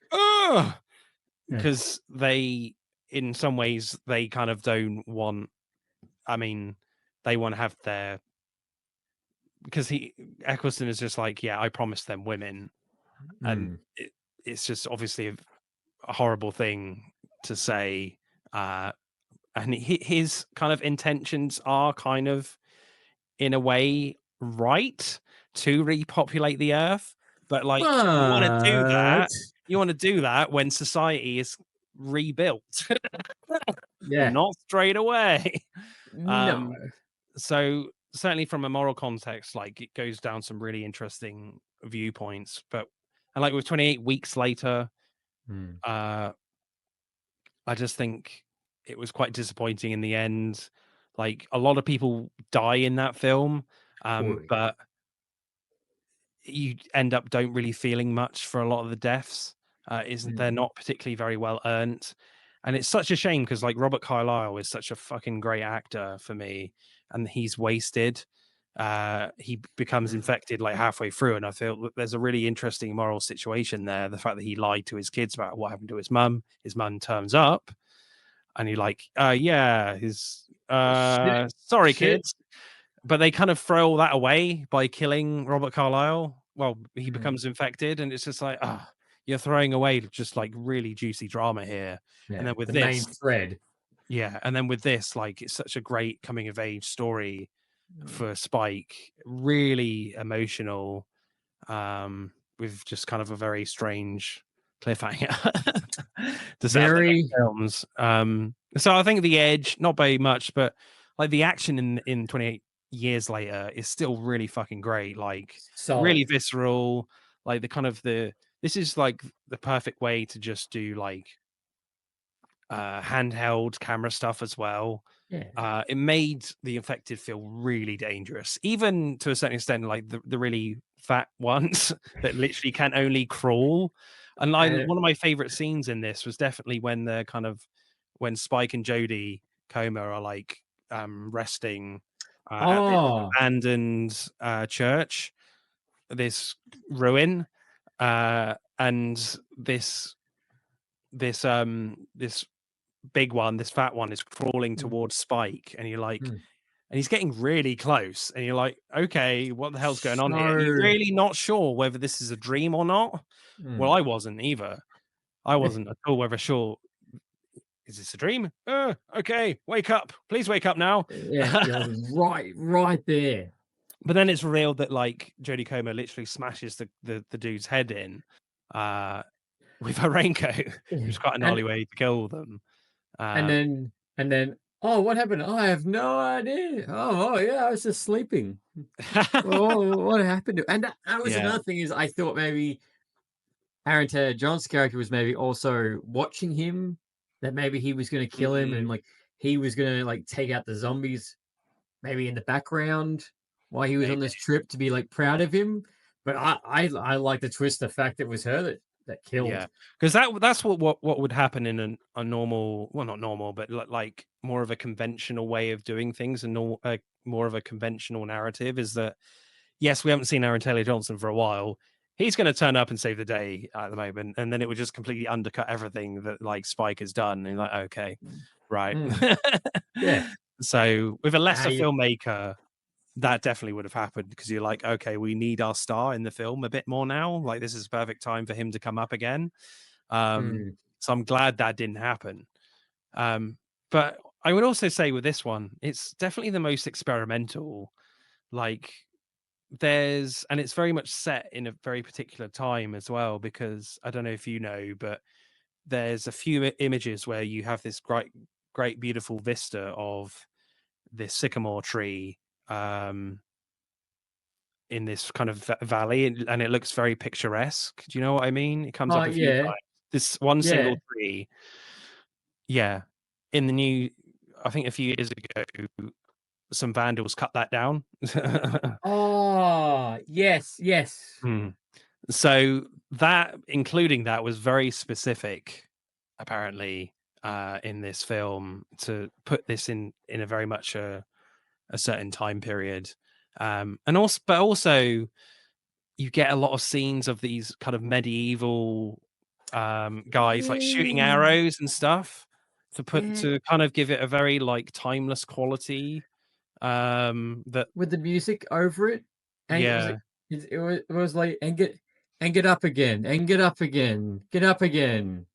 Speaker 3: because they, in some ways, they kind of don't want. I mean, they want to have their, because Eccleston is just like, yeah, I promised them women, and it's just obviously a horrible thing to say. And his kind of intentions are kind of, in a way, right to repopulate the earth, but like you want to do that when society is rebuilt.
Speaker 2: Yeah.
Speaker 3: Not straight away.
Speaker 2: No.
Speaker 3: So certainly from a moral context, like it goes down some really interesting viewpoints. But and like with 28 weeks later, I just think it was quite disappointing in the end. Like a lot of people die in that film, but you end up don't really feeling much for a lot of the deaths. Isn't they're not particularly very well earned, and it's such a shame because like Robert Carlyle is such a fucking great actor for me, and he's wasted. He becomes infected like halfway through, and I feel that there's a really interesting moral situation there. The fact that he lied to his kids about what happened to his mum turns up, and you're like, yeah, his sorry, kids. But they kind of throw all that away by killing Robert Carlyle. Well, he becomes infected, and it's just like, you're throwing away just like really juicy drama here. And then with
Speaker 2: the
Speaker 3: this
Speaker 2: main thread.
Speaker 3: Yeah, and then with this, like it's such a great coming of age story for Spike. Really emotional, with just kind of a very strange cliffhanger to set up the next films. So I think The Edge, not by much, but like the action in 28 years later is still really fucking great. Like really visceral. Like this is like the perfect way to just do like handheld camera stuff as well. It made the infected feel really dangerous, even to a certain extent, like the really fat ones that literally can only crawl. And like one of my favorite scenes in this was definitely when they're kind of when Spike and Jodie Comer are like resting at this abandoned church, this ruin, and this big one, this fat one, is crawling towards Spike, and you're like, and he's getting really close, and you're like, okay, what the hell's going on here? You're really not sure whether this is a dream or not. Well, I wasn't either. I wasn't at all whether sure. Is this a dream? Okay, wake up. Please wake up now.
Speaker 2: Yeah, right there.
Speaker 3: But then it's revealed that like Jodie Comer literally smashes the dude's head in with her raincoat, which was quite a gnarly way to kill them.
Speaker 2: And then, oh, what happened? I have no idea. Oh, yeah, I was just sleeping. Oh, what happened to? And that was another thing is I thought maybe Aaron Taylor John's character was maybe also watching him, that maybe he was going to kill him, and like he was going to like take out the zombies, maybe in the background while he was on this trip to be like proud of him. But I like the twist, the fact that it was her that killed.
Speaker 3: Yeah, because that's what would happen in a normal, well, not normal, but like more of a conventional way of doing things, and more of a conventional narrative is that yes, we haven't seen Aaron Taylor Johnson for a while. He's going to turn up and save the day at the moment, and then it would just completely undercut everything that like Spike has done. And like, okay, right,
Speaker 2: yeah.
Speaker 3: So with a lesser filmmaker, that definitely would have happened, because you're like, okay, we need our star in the film a bit more now. Like this is perfect time for him to come up again. So I'm glad that didn't happen. But I would also say with this one, it's definitely the most experimental. Like and it's very much set in a very particular time as well, because I don't know if you know, but there's a few images where you have this great beautiful vista of this sycamore tree in this kind of valley, and it looks very picturesque. Do you know what I mean? It comes up a few times. This one single tree. Yeah. In the new, I think a few years ago, some vandals cut that down.
Speaker 2: Oh, yes.
Speaker 3: So that, including that, was very specific, apparently, in this film, to put this in a very much a certain time period. And also you get a lot of scenes of these kind of medieval guys like shooting arrows and stuff to kind of give it a very like timeless quality, that
Speaker 2: with the music over it. And it was like, and get up again, and get up again, get up again.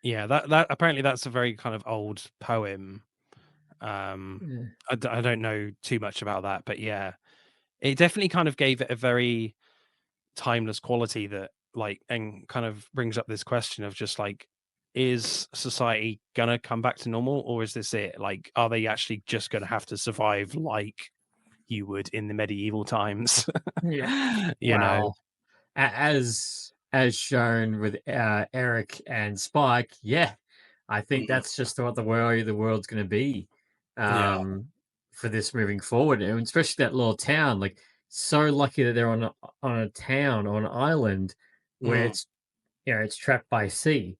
Speaker 3: Yeah, that apparently that's a very kind of old poem. I don't know too much about that, but yeah, it definitely kind of gave it a very timeless quality that like, and kind of brings up this question of just like, is society gonna come back to normal, or is this it? Like, are they actually just gonna have to survive like you would in the medieval times?
Speaker 2: Yeah.
Speaker 3: You know?
Speaker 2: As shown with Eric and Spike, yeah, I think
Speaker 3: Mm,
Speaker 2: that's just what the world's going to be
Speaker 3: yeah.
Speaker 2: for this moving forward, and especially that little town. Like, so lucky that they're on a town or an island where
Speaker 3: Mm.
Speaker 2: it's it's trapped by sea.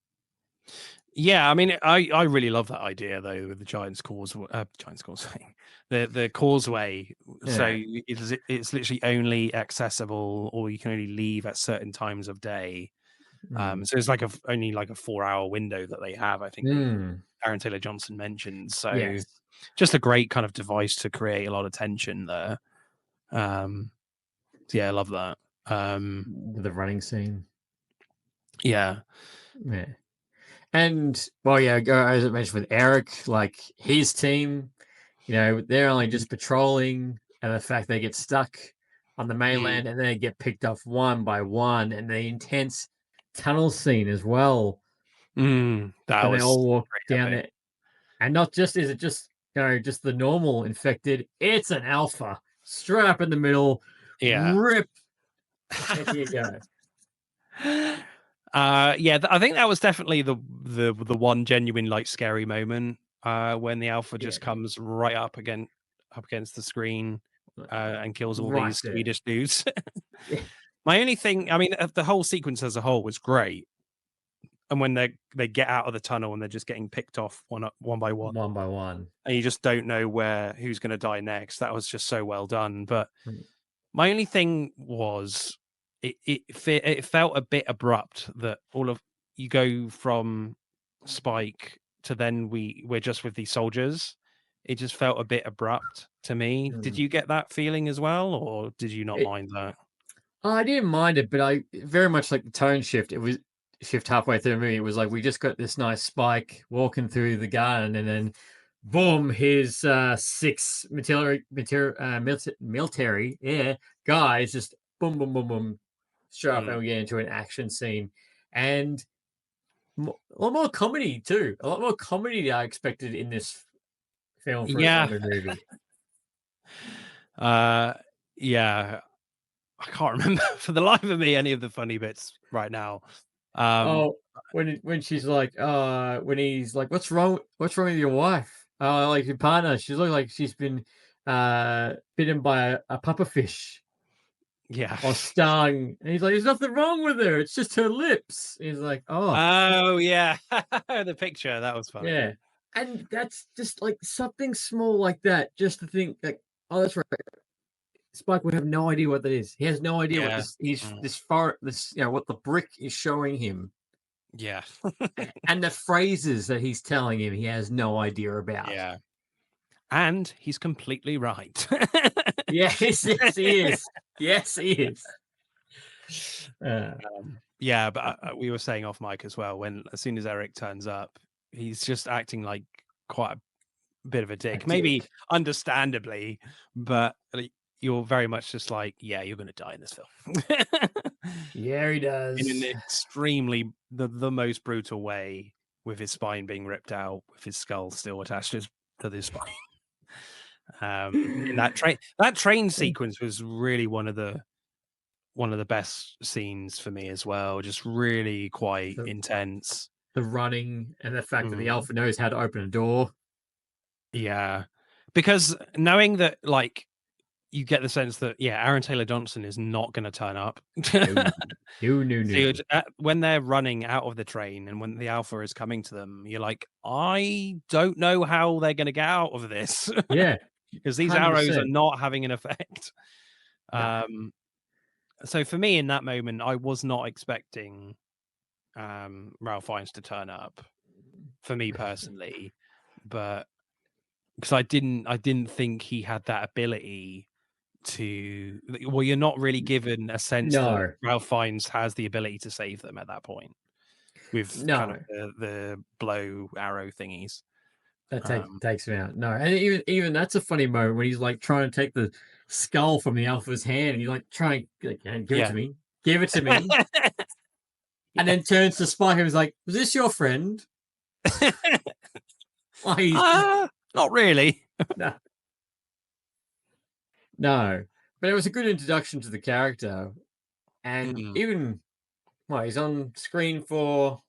Speaker 3: Yeah, I mean, I really love that idea though with the Giant's Causeway, the causeway. So
Speaker 2: Yeah.
Speaker 3: it's literally only accessible, or you can only leave at certain times of day.
Speaker 2: Mm.
Speaker 3: So it's like only like a 4-hour window that they have. I think
Speaker 2: Mm.
Speaker 3: Aaron Taylor Johnson mentioned. So
Speaker 2: Yes.
Speaker 3: just a great kind of device to create a lot of tension there. So yeah, I love that.
Speaker 2: The running scene.
Speaker 3: Yeah.
Speaker 2: Yeah. And well, yeah, as I mentioned with Eric, like his team, they're only just patrolling, and the fact they get stuck on the
Speaker 3: Mm,
Speaker 2: mainland and then they get picked off one by one, and the intense tunnel scene as well
Speaker 3: that
Speaker 2: when they
Speaker 3: was
Speaker 2: all walk
Speaker 3: pretty
Speaker 2: down
Speaker 3: epic.
Speaker 2: there. And not just is it just just the normal infected, it's an alpha straight up in the middle,
Speaker 3: Yeah.
Speaker 2: rip, and here you go.
Speaker 3: Yeah, I think that was definitely the one genuine like scary moment when the alpha
Speaker 2: Yeah,
Speaker 3: just comes right up against the screen and kills all
Speaker 2: right
Speaker 3: these
Speaker 2: there.
Speaker 3: Swedish dudes.
Speaker 2: Yeah.
Speaker 3: My only thing, I mean, the whole sequence as a whole was great, and when they get out of the tunnel and they're just getting picked off one by one,
Speaker 2: One by one.
Speaker 3: and you just don't know who's going to die next. That was just so well done. But
Speaker 2: Mm.
Speaker 3: my only thing was it felt a bit abrupt that you go from Spike to then we're just with these soldiers. It just felt a bit abrupt to me. Did
Speaker 2: Mm.
Speaker 3: you get that feeling as well, or did you not
Speaker 2: It,
Speaker 3: mind that?
Speaker 2: I didn't mind it, but I very much like the tone shift. It was shift halfway through the movie. It was like we just got this nice Spike walking through the garden, and then boom, here's 6 military guys just boom, boom, boom, boom, straight up, and
Speaker 3: Mm.
Speaker 2: we get into an action scene, and a lot more comedy too. A lot more comedy than I expected in this film for a
Speaker 3: Yeah,
Speaker 2: zombie movie.
Speaker 3: uh, yeah. I can't remember for the life of me any of the funny bits right now. Um,
Speaker 2: Oh, when she's like, when he's like, "What's wrong? What's wrong with your wife? Like your partner? She looks like she's been bitten by a puffer fish
Speaker 3: yeah.
Speaker 2: or stung." And he's like, "There's nothing wrong with her. It's just her lips." He's like, "Oh,
Speaker 3: Oh yeah, the picture that was funny.
Speaker 2: yeah." And that's just like something small like that. Just to think, like, oh, that's right. Spike would have no idea what that is. He has no idea what
Speaker 3: Yeah,
Speaker 2: this what the brick is showing him.
Speaker 3: yeah,
Speaker 2: And the phrases that he's telling him, he has no idea about.
Speaker 3: yeah. And he's completely right.
Speaker 2: Yes, yes, he is. Yes, he is.
Speaker 3: Yeah, but we were saying off mic as well. As soon as Eric turns up, he's just acting like quite a bit of a dick. Maybe understandably, but you're very much just like, yeah, you're going to die in this film.
Speaker 2: Yeah, he does.
Speaker 3: In an extremely the most brutal way, with his spine being ripped out, with his skull still attached to his spine. In that train sequence was really one of the best scenes for me as well. Just really quite intense.
Speaker 2: The running and the fact that the alpha knows how to open a door.
Speaker 3: Yeah, because knowing that, like, you get the sense that Aaron Taylor Johnson is not going to turn up.
Speaker 2: No.
Speaker 3: When they're running out of the train and when the alpha is coming to them, you're like, I don't know how they're going to get out of this.
Speaker 2: Yeah,
Speaker 3: because these
Speaker 2: 100%.
Speaker 3: arrows are not having an effect.
Speaker 2: No.
Speaker 3: So for me in that moment, I was not expecting Ralph Fiennes to turn up, for me personally, but because I didn't think he had that ability to. Well, you're not really given a sense that Ralph Fiennes has the ability to save them at that point with kind of the blow arrow thingies.
Speaker 2: That takes him out. No, and even that's a funny moment when he's like trying to take the skull from the alpha's hand, and he's like trying, like, give it to me, give it to me. and then turns to Spike and was like, "Was this your friend?"
Speaker 3: Not really.
Speaker 2: No. No, but it was a good introduction to the character, and even he's on screen for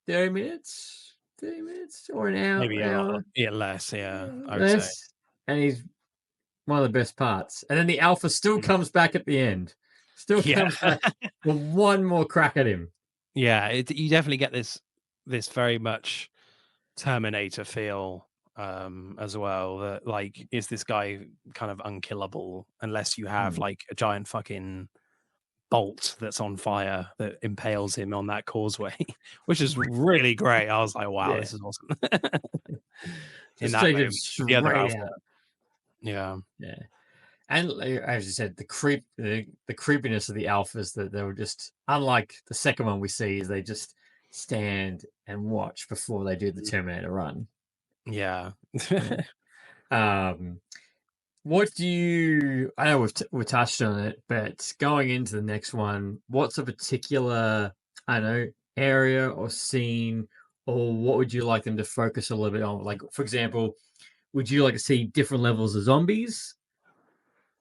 Speaker 2: 30 minutes, 30 minutes or an hour,
Speaker 3: Maybe less. Yeah, I would say.
Speaker 2: And he's one of the best parts. And then the alpha still comes back at the end, comes back for one more crack at him.
Speaker 3: Yeah, you definitely get this very much Terminator feel as well. That like, is this guy kind of unkillable unless you have like a giant fucking bolt that's on fire that impales him on that causeway, which is really great. I was like, wow, this is awesome. In that moment, the other alpha. Yeah.
Speaker 2: And as you said, the creepiness of the alphas, that they were just unlike the second one we see, is they just stand and watch before they do the Terminator run.
Speaker 3: Yeah.
Speaker 2: What do you? I know we've touched on it, but going into the next one, what's a particular, I don't know, area or scene, or what would you like them to focus a little bit on? Like, for example, would you like to see different levels of zombies?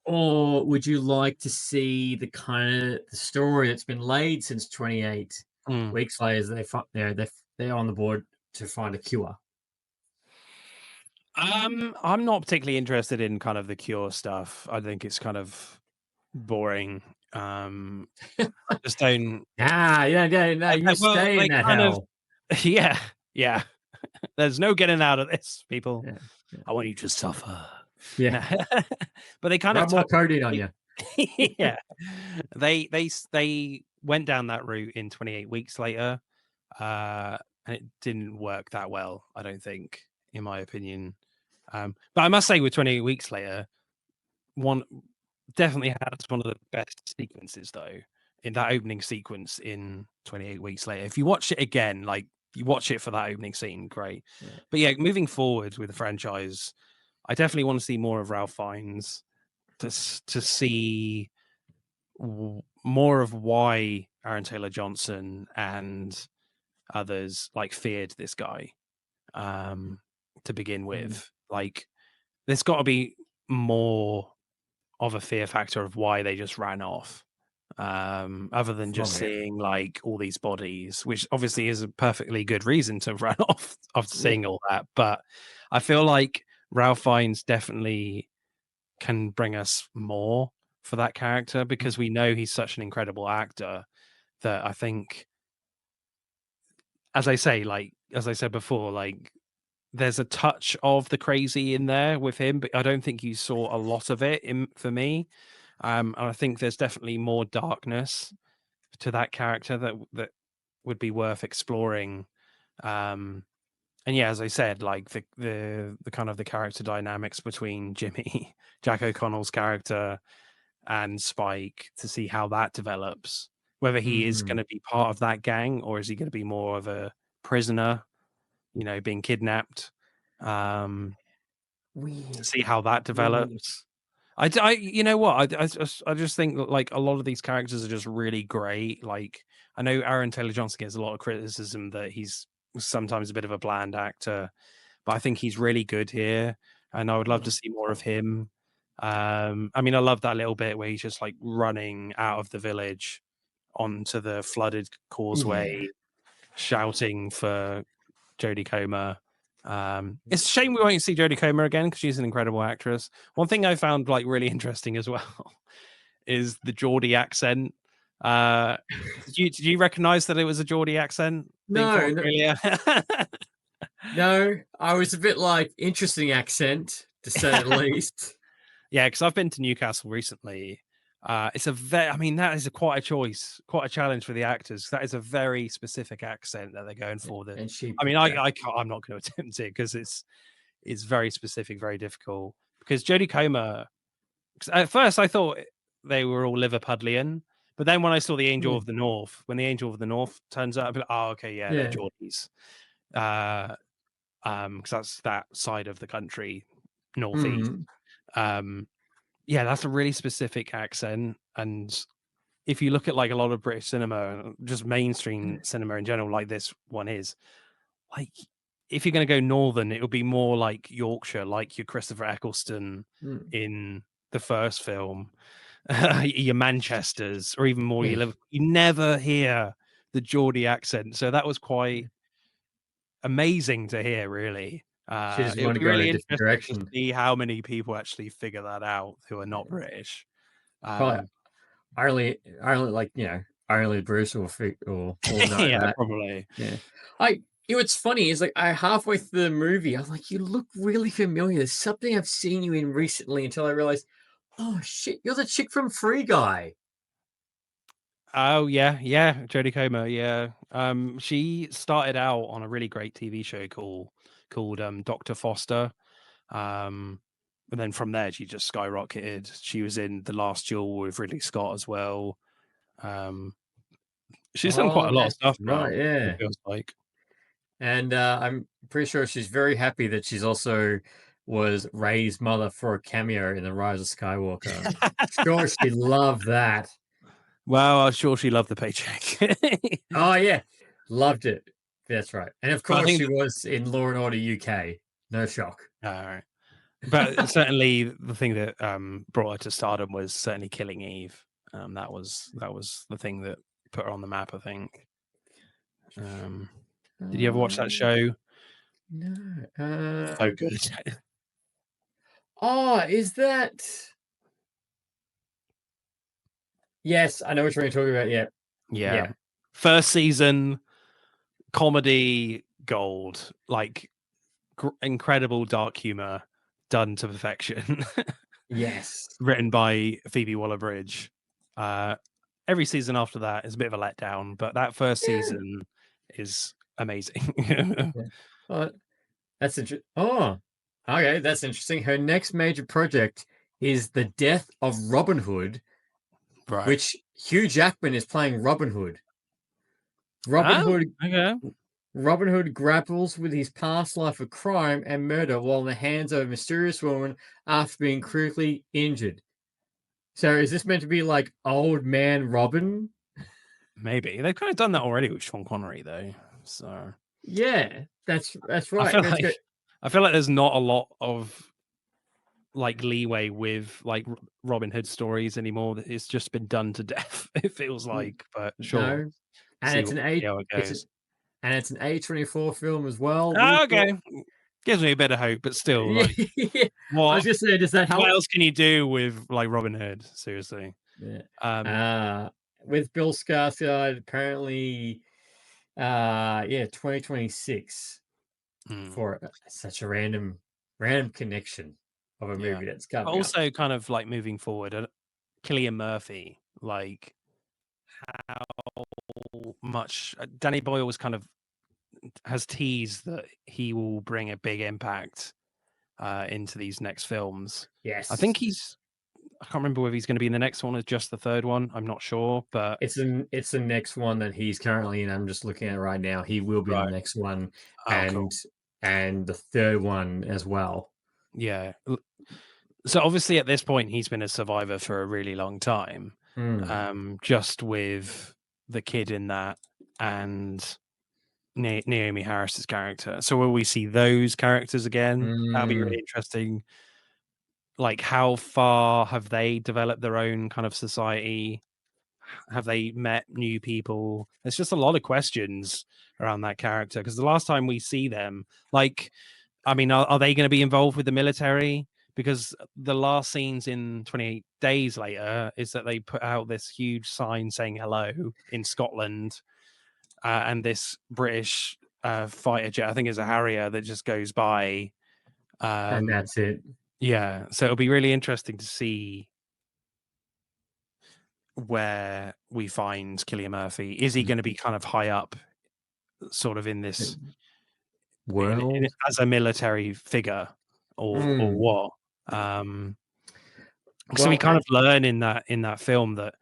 Speaker 2: Or would you like to see the kind of the story that's been laid since 28 weeks later? They're on the board to find a cure.
Speaker 3: I'm not particularly interested in kind of the cure stuff. I think it's kind of boring. Just don't.
Speaker 2: You stay in that hell.
Speaker 3: Yeah. There's no getting out of this, people.
Speaker 2: Yeah.
Speaker 3: I want you to suffer.
Speaker 2: Yeah.
Speaker 3: But they kind of
Speaker 2: more codeine on you.
Speaker 3: Yeah. They went down that route in 28 weeks later. And it didn't work that well, I don't think, in my opinion. But I must say, with 28 weeks later, one definitely has one of the best sequences, though, in that opening sequence in 28 weeks later. If you watch it again, like, you watch it for that opening scene, great. Yeah. But yeah, moving forward with the franchise, I definitely want to see more of Ralph Fiennes, to see more of why Aaron Taylor Johnson and others like feared this guy to begin with. Like, there's got to be more of a fear factor of why they just ran off, other than just seeing like all these bodies, which obviously is a perfectly good reason to run off after seeing all that. But I feel like Ralph Fiennes definitely can bring us more for that character, because we know he's such an incredible actor that I think, as I said before, like, there's a touch of the crazy in there with him, but I don't think you saw a lot of it for me. And I think there's definitely more darkness to that character that would be worth exploring. And yeah, as I said, like the kind of the character dynamics between Jimmy, Jack O'Connell's character, and Spike, to see how that develops, whether he is going to be part of that gang or is he going to be more of a prisoner, being kidnapped. To see how that develops. I you know what, I just think that, like, a lot of these characters are just really great. Like, I know Aaron Taylor Johnson gets a lot of criticism that he's sometimes a bit of a bland actor, but I think he's really good here, and I would love to see more of him. I mean, I love that little bit where he's just like running out of the village onto the flooded causeway, shouting for Jodie Comer. It's a shame we won't see Jodie Comer again, because she's an incredible actress. One thing I found like really interesting as well is the Geordie accent. Did you recognize that it was a Geordie accent?
Speaker 2: No. No, I was a bit like, interesting accent, to say the least.
Speaker 3: Yeah, because I've been to Newcastle recently. It's that is quite a choice, quite a challenge for the actors. That is a very specific accent that they're going for. I'm not going to attempt it, because it's very specific, very difficult. Because Jodie Comer, at first I thought they were all Liverpudlian, but then when I saw the Angel of the North, when the Angel of the North turns up, I'd be like, oh, okay, they're Geordies. Because that's that side of the country, northeast. Yeah, that's a really specific accent, and if you look at like a lot of British cinema, just mainstream cinema in general, like this one is, like, if you're going to go northern, it would be more like Yorkshire, like your Christopher Eccleston in the first film, your Manchesters, or even more you never hear the Geordie accent. So that was quite amazing to hear, really.
Speaker 2: She's
Speaker 3: It
Speaker 2: want
Speaker 3: would
Speaker 2: to
Speaker 3: be
Speaker 2: go in
Speaker 3: really
Speaker 2: a different
Speaker 3: interesting to
Speaker 2: direction.
Speaker 3: see how many people actually figure that out who are not British.
Speaker 2: Probably only like, only Bruce or know
Speaker 3: Yeah,
Speaker 2: that.
Speaker 3: probably.
Speaker 2: Yeah. What's funny is like I halfway through the movie, I was like, you look really familiar. There's something I've seen you in recently until I realized, oh shit, you're the chick from Free Guy.
Speaker 3: Oh yeah, Jodie Comer. Yeah, she started out on a really great TV show called Dr. Foster, and then from there she just skyrocketed. She was in The Last Duel with Ridley Scott as well. She's done quite a lot of stuff now.
Speaker 2: Right, yeah.
Speaker 3: It feels like.
Speaker 2: And I'm pretty sure she's very happy that she's also was Rey's mother for a cameo in The Rise of Skywalker. Sure, she loved that.
Speaker 3: Well, I'm sure she loved the paycheck.
Speaker 2: Oh yeah, loved it. That's right. And of course, she
Speaker 3: that...
Speaker 2: was in Law and Order UK. No shock.
Speaker 3: All right, but certainly the thing that brought her to stardom was certainly Killing Eve. That was the thing that put her on the map, I think. Did you ever watch that show?
Speaker 2: No.
Speaker 3: So good.
Speaker 2: Oh, is that? Yes, I know what you're talking about. Yeah.
Speaker 3: First season, comedy gold, like incredible dark humor done to perfection.
Speaker 2: Yes.
Speaker 3: Written by Phoebe Waller-Bridge. Every season after that is a bit of a letdown, but that first season is amazing.
Speaker 2: Oh, that's interesting. Oh, okay, that's interesting. Her next major project is The Death of Robin Hood,
Speaker 3: right?
Speaker 2: Which Hugh Jackman is playing Robin Hood. Robin Hood grapples with his past life of crime and murder while in the hands of a mysterious woman after being critically injured. So is this meant to be like old man Robin?
Speaker 3: Maybe they've kind of done that already with Sean Connery, though. So
Speaker 2: yeah, that's right.
Speaker 3: I feel like there's not a lot of like leeway with like Robin Hood stories anymore. It's just been done to death. It feels like, but sure.
Speaker 2: No. And it's an A24 film as well.
Speaker 3: Oh, okay. Gives me a bit of hope, but still, like, what?
Speaker 2: I was just saying, does that help?
Speaker 3: What else can you do with like Robin Hood? Seriously.
Speaker 2: Yeah. With Bill Skarsgård, apparently, 2026 for such a random connection of a movie that's coming.
Speaker 3: But also, kind of like moving forward, Cillian Murphy, like how much Danny Boyle has teased that he will bring a big impact into these next films.
Speaker 2: Yes,
Speaker 3: I think I can't remember whether he's going to be in the next one or just the third one. I'm not sure, but
Speaker 2: it's the next one that he's currently in. I'm just looking at it right now. He will be in the next one, and the third one as well.
Speaker 3: Yeah. So obviously, at this point, he's been a survivor for a really long time. Just with the kid in that and Naomi Harris's character. So will we see those characters again? That'll be really interesting. Like, how far have they developed their own kind of society? Have they met new people? There's just a lot of questions around that character, because the last time we see them, like, I mean, are they going to be involved with the military? Because the last scenes in 28 Days Later is that they put out this huge sign saying hello in Scotland, and this British fighter jet, I think is a Harrier, that just goes by.
Speaker 2: And that's it.
Speaker 3: Yeah, so it'll be really interesting to see where we find Cillian Murphy. Is he going to be kind of high up, sort of in this
Speaker 2: world
Speaker 3: as a military figure, or what? So we kind of learn in that film that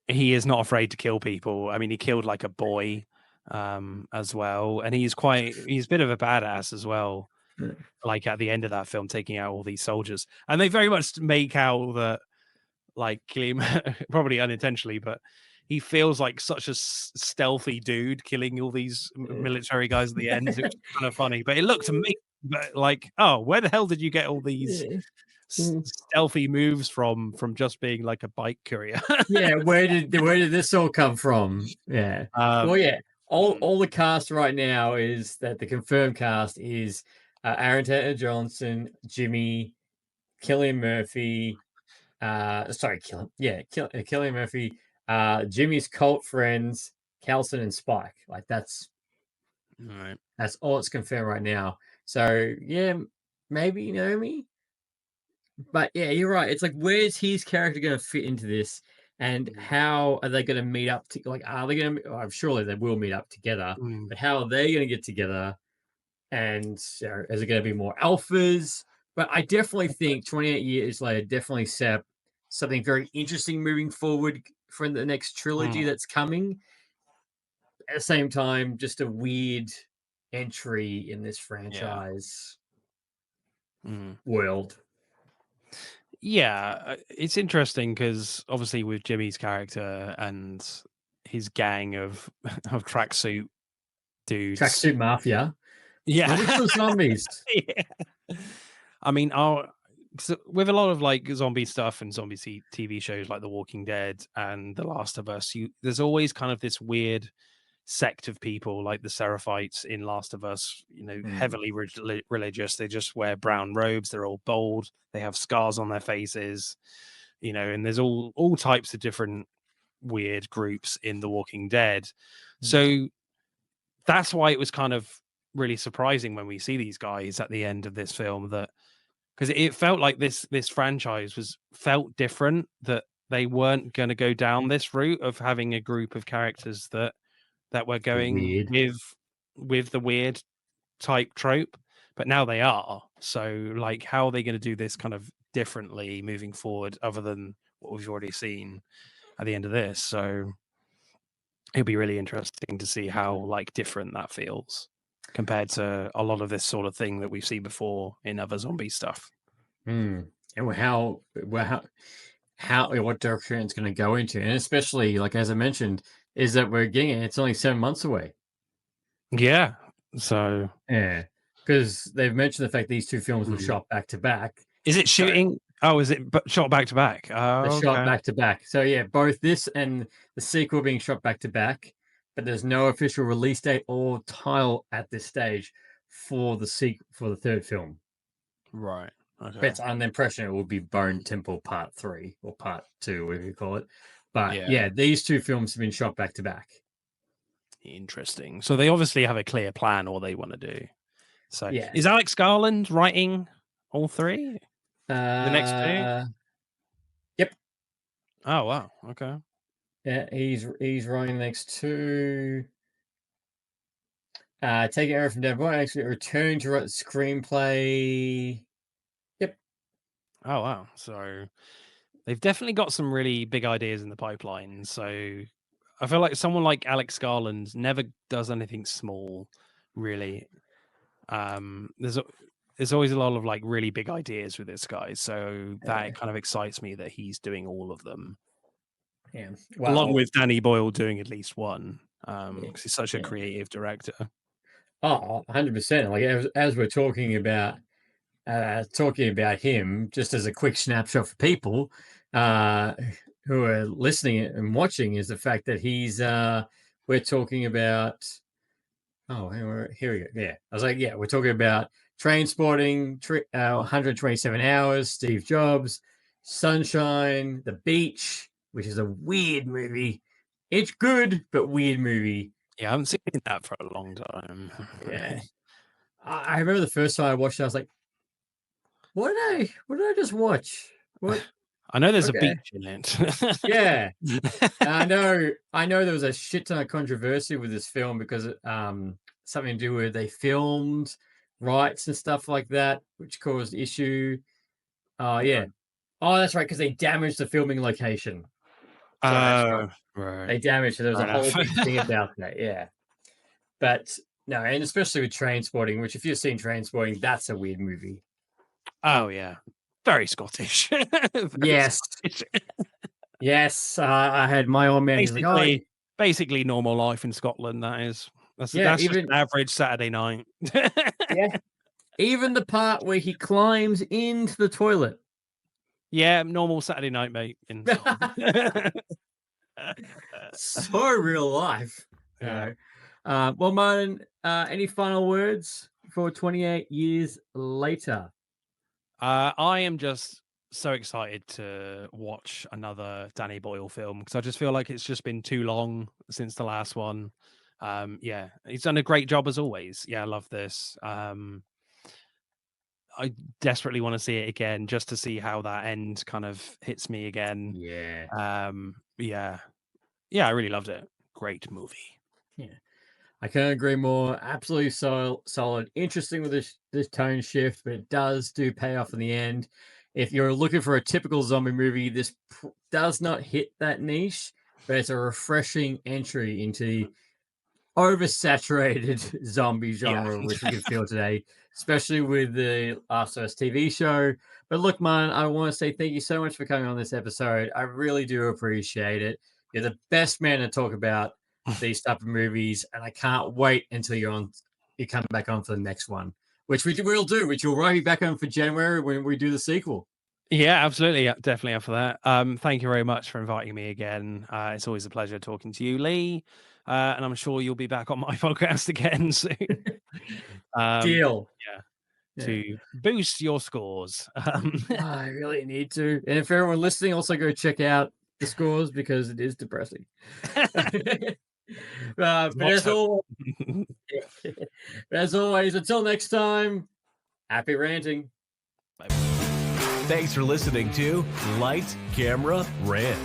Speaker 3: he is not afraid to kill people. I mean, he killed like a boy as well, and he's a bit of a badass as well. Like at the end of that film, taking out all these soldiers, and they very much make out that like Killian, probably unintentionally, but he feels like such a stealthy dude killing all these military guys at the end. It was kind of funny, but it looked amazing. But like, oh, where the hell did you get all these stealthy moves from just being like a bike courier?
Speaker 2: Yeah, where did this all come from? Yeah. Well, yeah. All the cast right now is that the confirmed cast is Aaron Taylor Johnson, Jimmy, Cillian Murphy, Cillian Murphy, Jimmy's cult friends, Kelson and Spike. Like that's all it's confirmed right now. So yeah, maybe Naomi. But yeah, you're right. It's like, where's his character going to fit into this, and how are they going to meet up? Like, are they going to? I'm surely they will meet up together. But how are they going to get together? And is it going to be more alphas? But I definitely think 28 years later definitely set something very interesting moving forward for the next trilogy that's coming. At the same time, just a weird entry in this franchise world.
Speaker 3: Yeah, it's interesting because obviously with Jimmy's character and his gang of tracksuit dudes,
Speaker 2: tracksuit mafia.
Speaker 3: Yeah,
Speaker 2: little zombies.
Speaker 3: Yeah. I mean, with a lot of like zombie stuff and zombie TV shows like The Walking Dead and The Last of Us, there's always kind of this weird sect of people like the Seraphites in Last of Us, heavily religious. They just wear brown robes, they're all bold, they have scars on their faces, and there's all types of different weird groups in The Walking Dead. So that's why it was kind of really surprising when we see these guys at the end of this film, that because it felt like this franchise felt different, that they weren't going to go down this route of having a group of characters that were going with the weird type trope, but now they are. So like, how are they going to do this kind of differently moving forward, other than what we've already seen at the end of this? So it'll be really interesting to see how like different that feels compared to a lot of this sort of thing that we've seen before in other zombie stuff.
Speaker 2: And what direction it's going to go into, and especially like as I mentioned, is that we're getting it. It's only 7 months away.
Speaker 3: Yeah. So
Speaker 2: yeah, because they've mentioned the fact these two films were shot back to back.
Speaker 3: Is it shooting? Oh, is it shot back to back?
Speaker 2: They're shot back to back. So yeah, both this and the sequel being shot back to back, but there's no official release date or title at this stage for the third film.
Speaker 3: Right. Okay.
Speaker 2: But it's under the impression it will be Bone Temple Part 3 or Part 2, whatever you call it. But yeah, these two films have been shot back to back.
Speaker 3: Interesting. So they obviously have a clear plan what they want to do. So is Alex Garland writing all three? The next two?
Speaker 2: Yep.
Speaker 3: Oh wow. Okay.
Speaker 2: Yeah, he's writing the next two. Taking error from Dan Boyle, actually return to write the screenplay. Yep.
Speaker 3: Oh wow. So they've definitely got some really big ideas in the pipeline. So I feel like someone like Alex Garland never does anything small, really. There's always a lot of like really big ideas with this guy, so that kind of excites me that he's doing all of them.
Speaker 2: Yeah,
Speaker 3: along with Danny Boyle doing at least one, because he's such a creative director.
Speaker 2: Oh, 100%. Like as we're talking about him, just as a quick snapshot for people who are listening and watching, is the fact that he's we're talking about. Oh, here we go. Yeah, I was like, we're talking about Trainspotting, 127 Hours, Steve Jobs, Sunshine, The Beach, which is a weird movie. It's good, but weird movie.
Speaker 3: Yeah, I haven't seen that for a long time.
Speaker 2: Yeah, I remember the first time I watched it, I was like, what did I just watch? What?
Speaker 3: I know there's a beach in it.
Speaker 2: Yeah. I know there was a shit ton of controversy with this film because something to do with they filmed rights and stuff like that, which caused issue. Yeah. Oh, that's right, because they damaged the filming location.
Speaker 3: Right.
Speaker 2: They damaged it. There was a whole big thing about that. Yeah. But no, and especially with Trainspotting, which if you've seen Trainspotting, that's a weird movie.
Speaker 3: Oh yeah, very Scottish.
Speaker 2: Yes.
Speaker 3: Scottish.
Speaker 2: Yes. I had my old man. He's like,
Speaker 3: Basically normal life in Scotland. That's
Speaker 2: Yeah,
Speaker 3: just an average Saturday night.
Speaker 2: yeah. Even the part where he climbs into the toilet.
Speaker 3: Yeah, normal Saturday night, mate.
Speaker 2: So real life.
Speaker 3: Yeah.
Speaker 2: Well, Martin, any final words for 28 years later?
Speaker 3: I am just so excited to watch another Danny Boyle film because I just feel like it's just been too long since the last one. Yeah, he's done a great job as always. Yeah, I love this. I desperately want to see it again just to see how that end kind of hits me again.
Speaker 2: Yeah.
Speaker 3: Yeah, I really loved it. Great movie.
Speaker 2: Yeah. I can't agree more. Absolutely solid. Interesting with this tone shift, but it does pay off in the end. If you're looking for a typical zombie movie, this does not hit that niche, but it's a refreshing entry into oversaturated zombie genre, which we can feel today, especially with the Last of Us TV show. But look, man, I want to say thank you so much for coming on this episode. I really do appreciate it. You're the best man to talk about these type of movies, and I can't wait until you come back on for the next one, which we'll do, which you'll be back on for January when we do the sequel.
Speaker 3: Yeah, absolutely. Yeah, definitely up for that. Thank you very much for inviting me again. It's always a pleasure talking to you, Lee. And I'm sure you'll be back on my podcast again soon.
Speaker 2: Deal.
Speaker 3: Yeah. To boost your scores.
Speaker 2: I really need to. And if everyone listening, also go check out the scores because it is depressing. But as always, until next time, happy ranting.
Speaker 3: Bye.
Speaker 1: Thanks for listening to Light, Camera, Rant.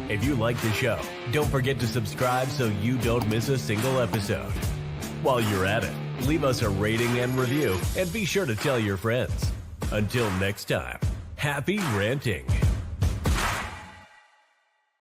Speaker 1: If you like the show, don't forget to subscribe so you don't miss a single episode. While you're at it, leave us a rating and review, and be sure to tell your friends. Until next time, happy ranting.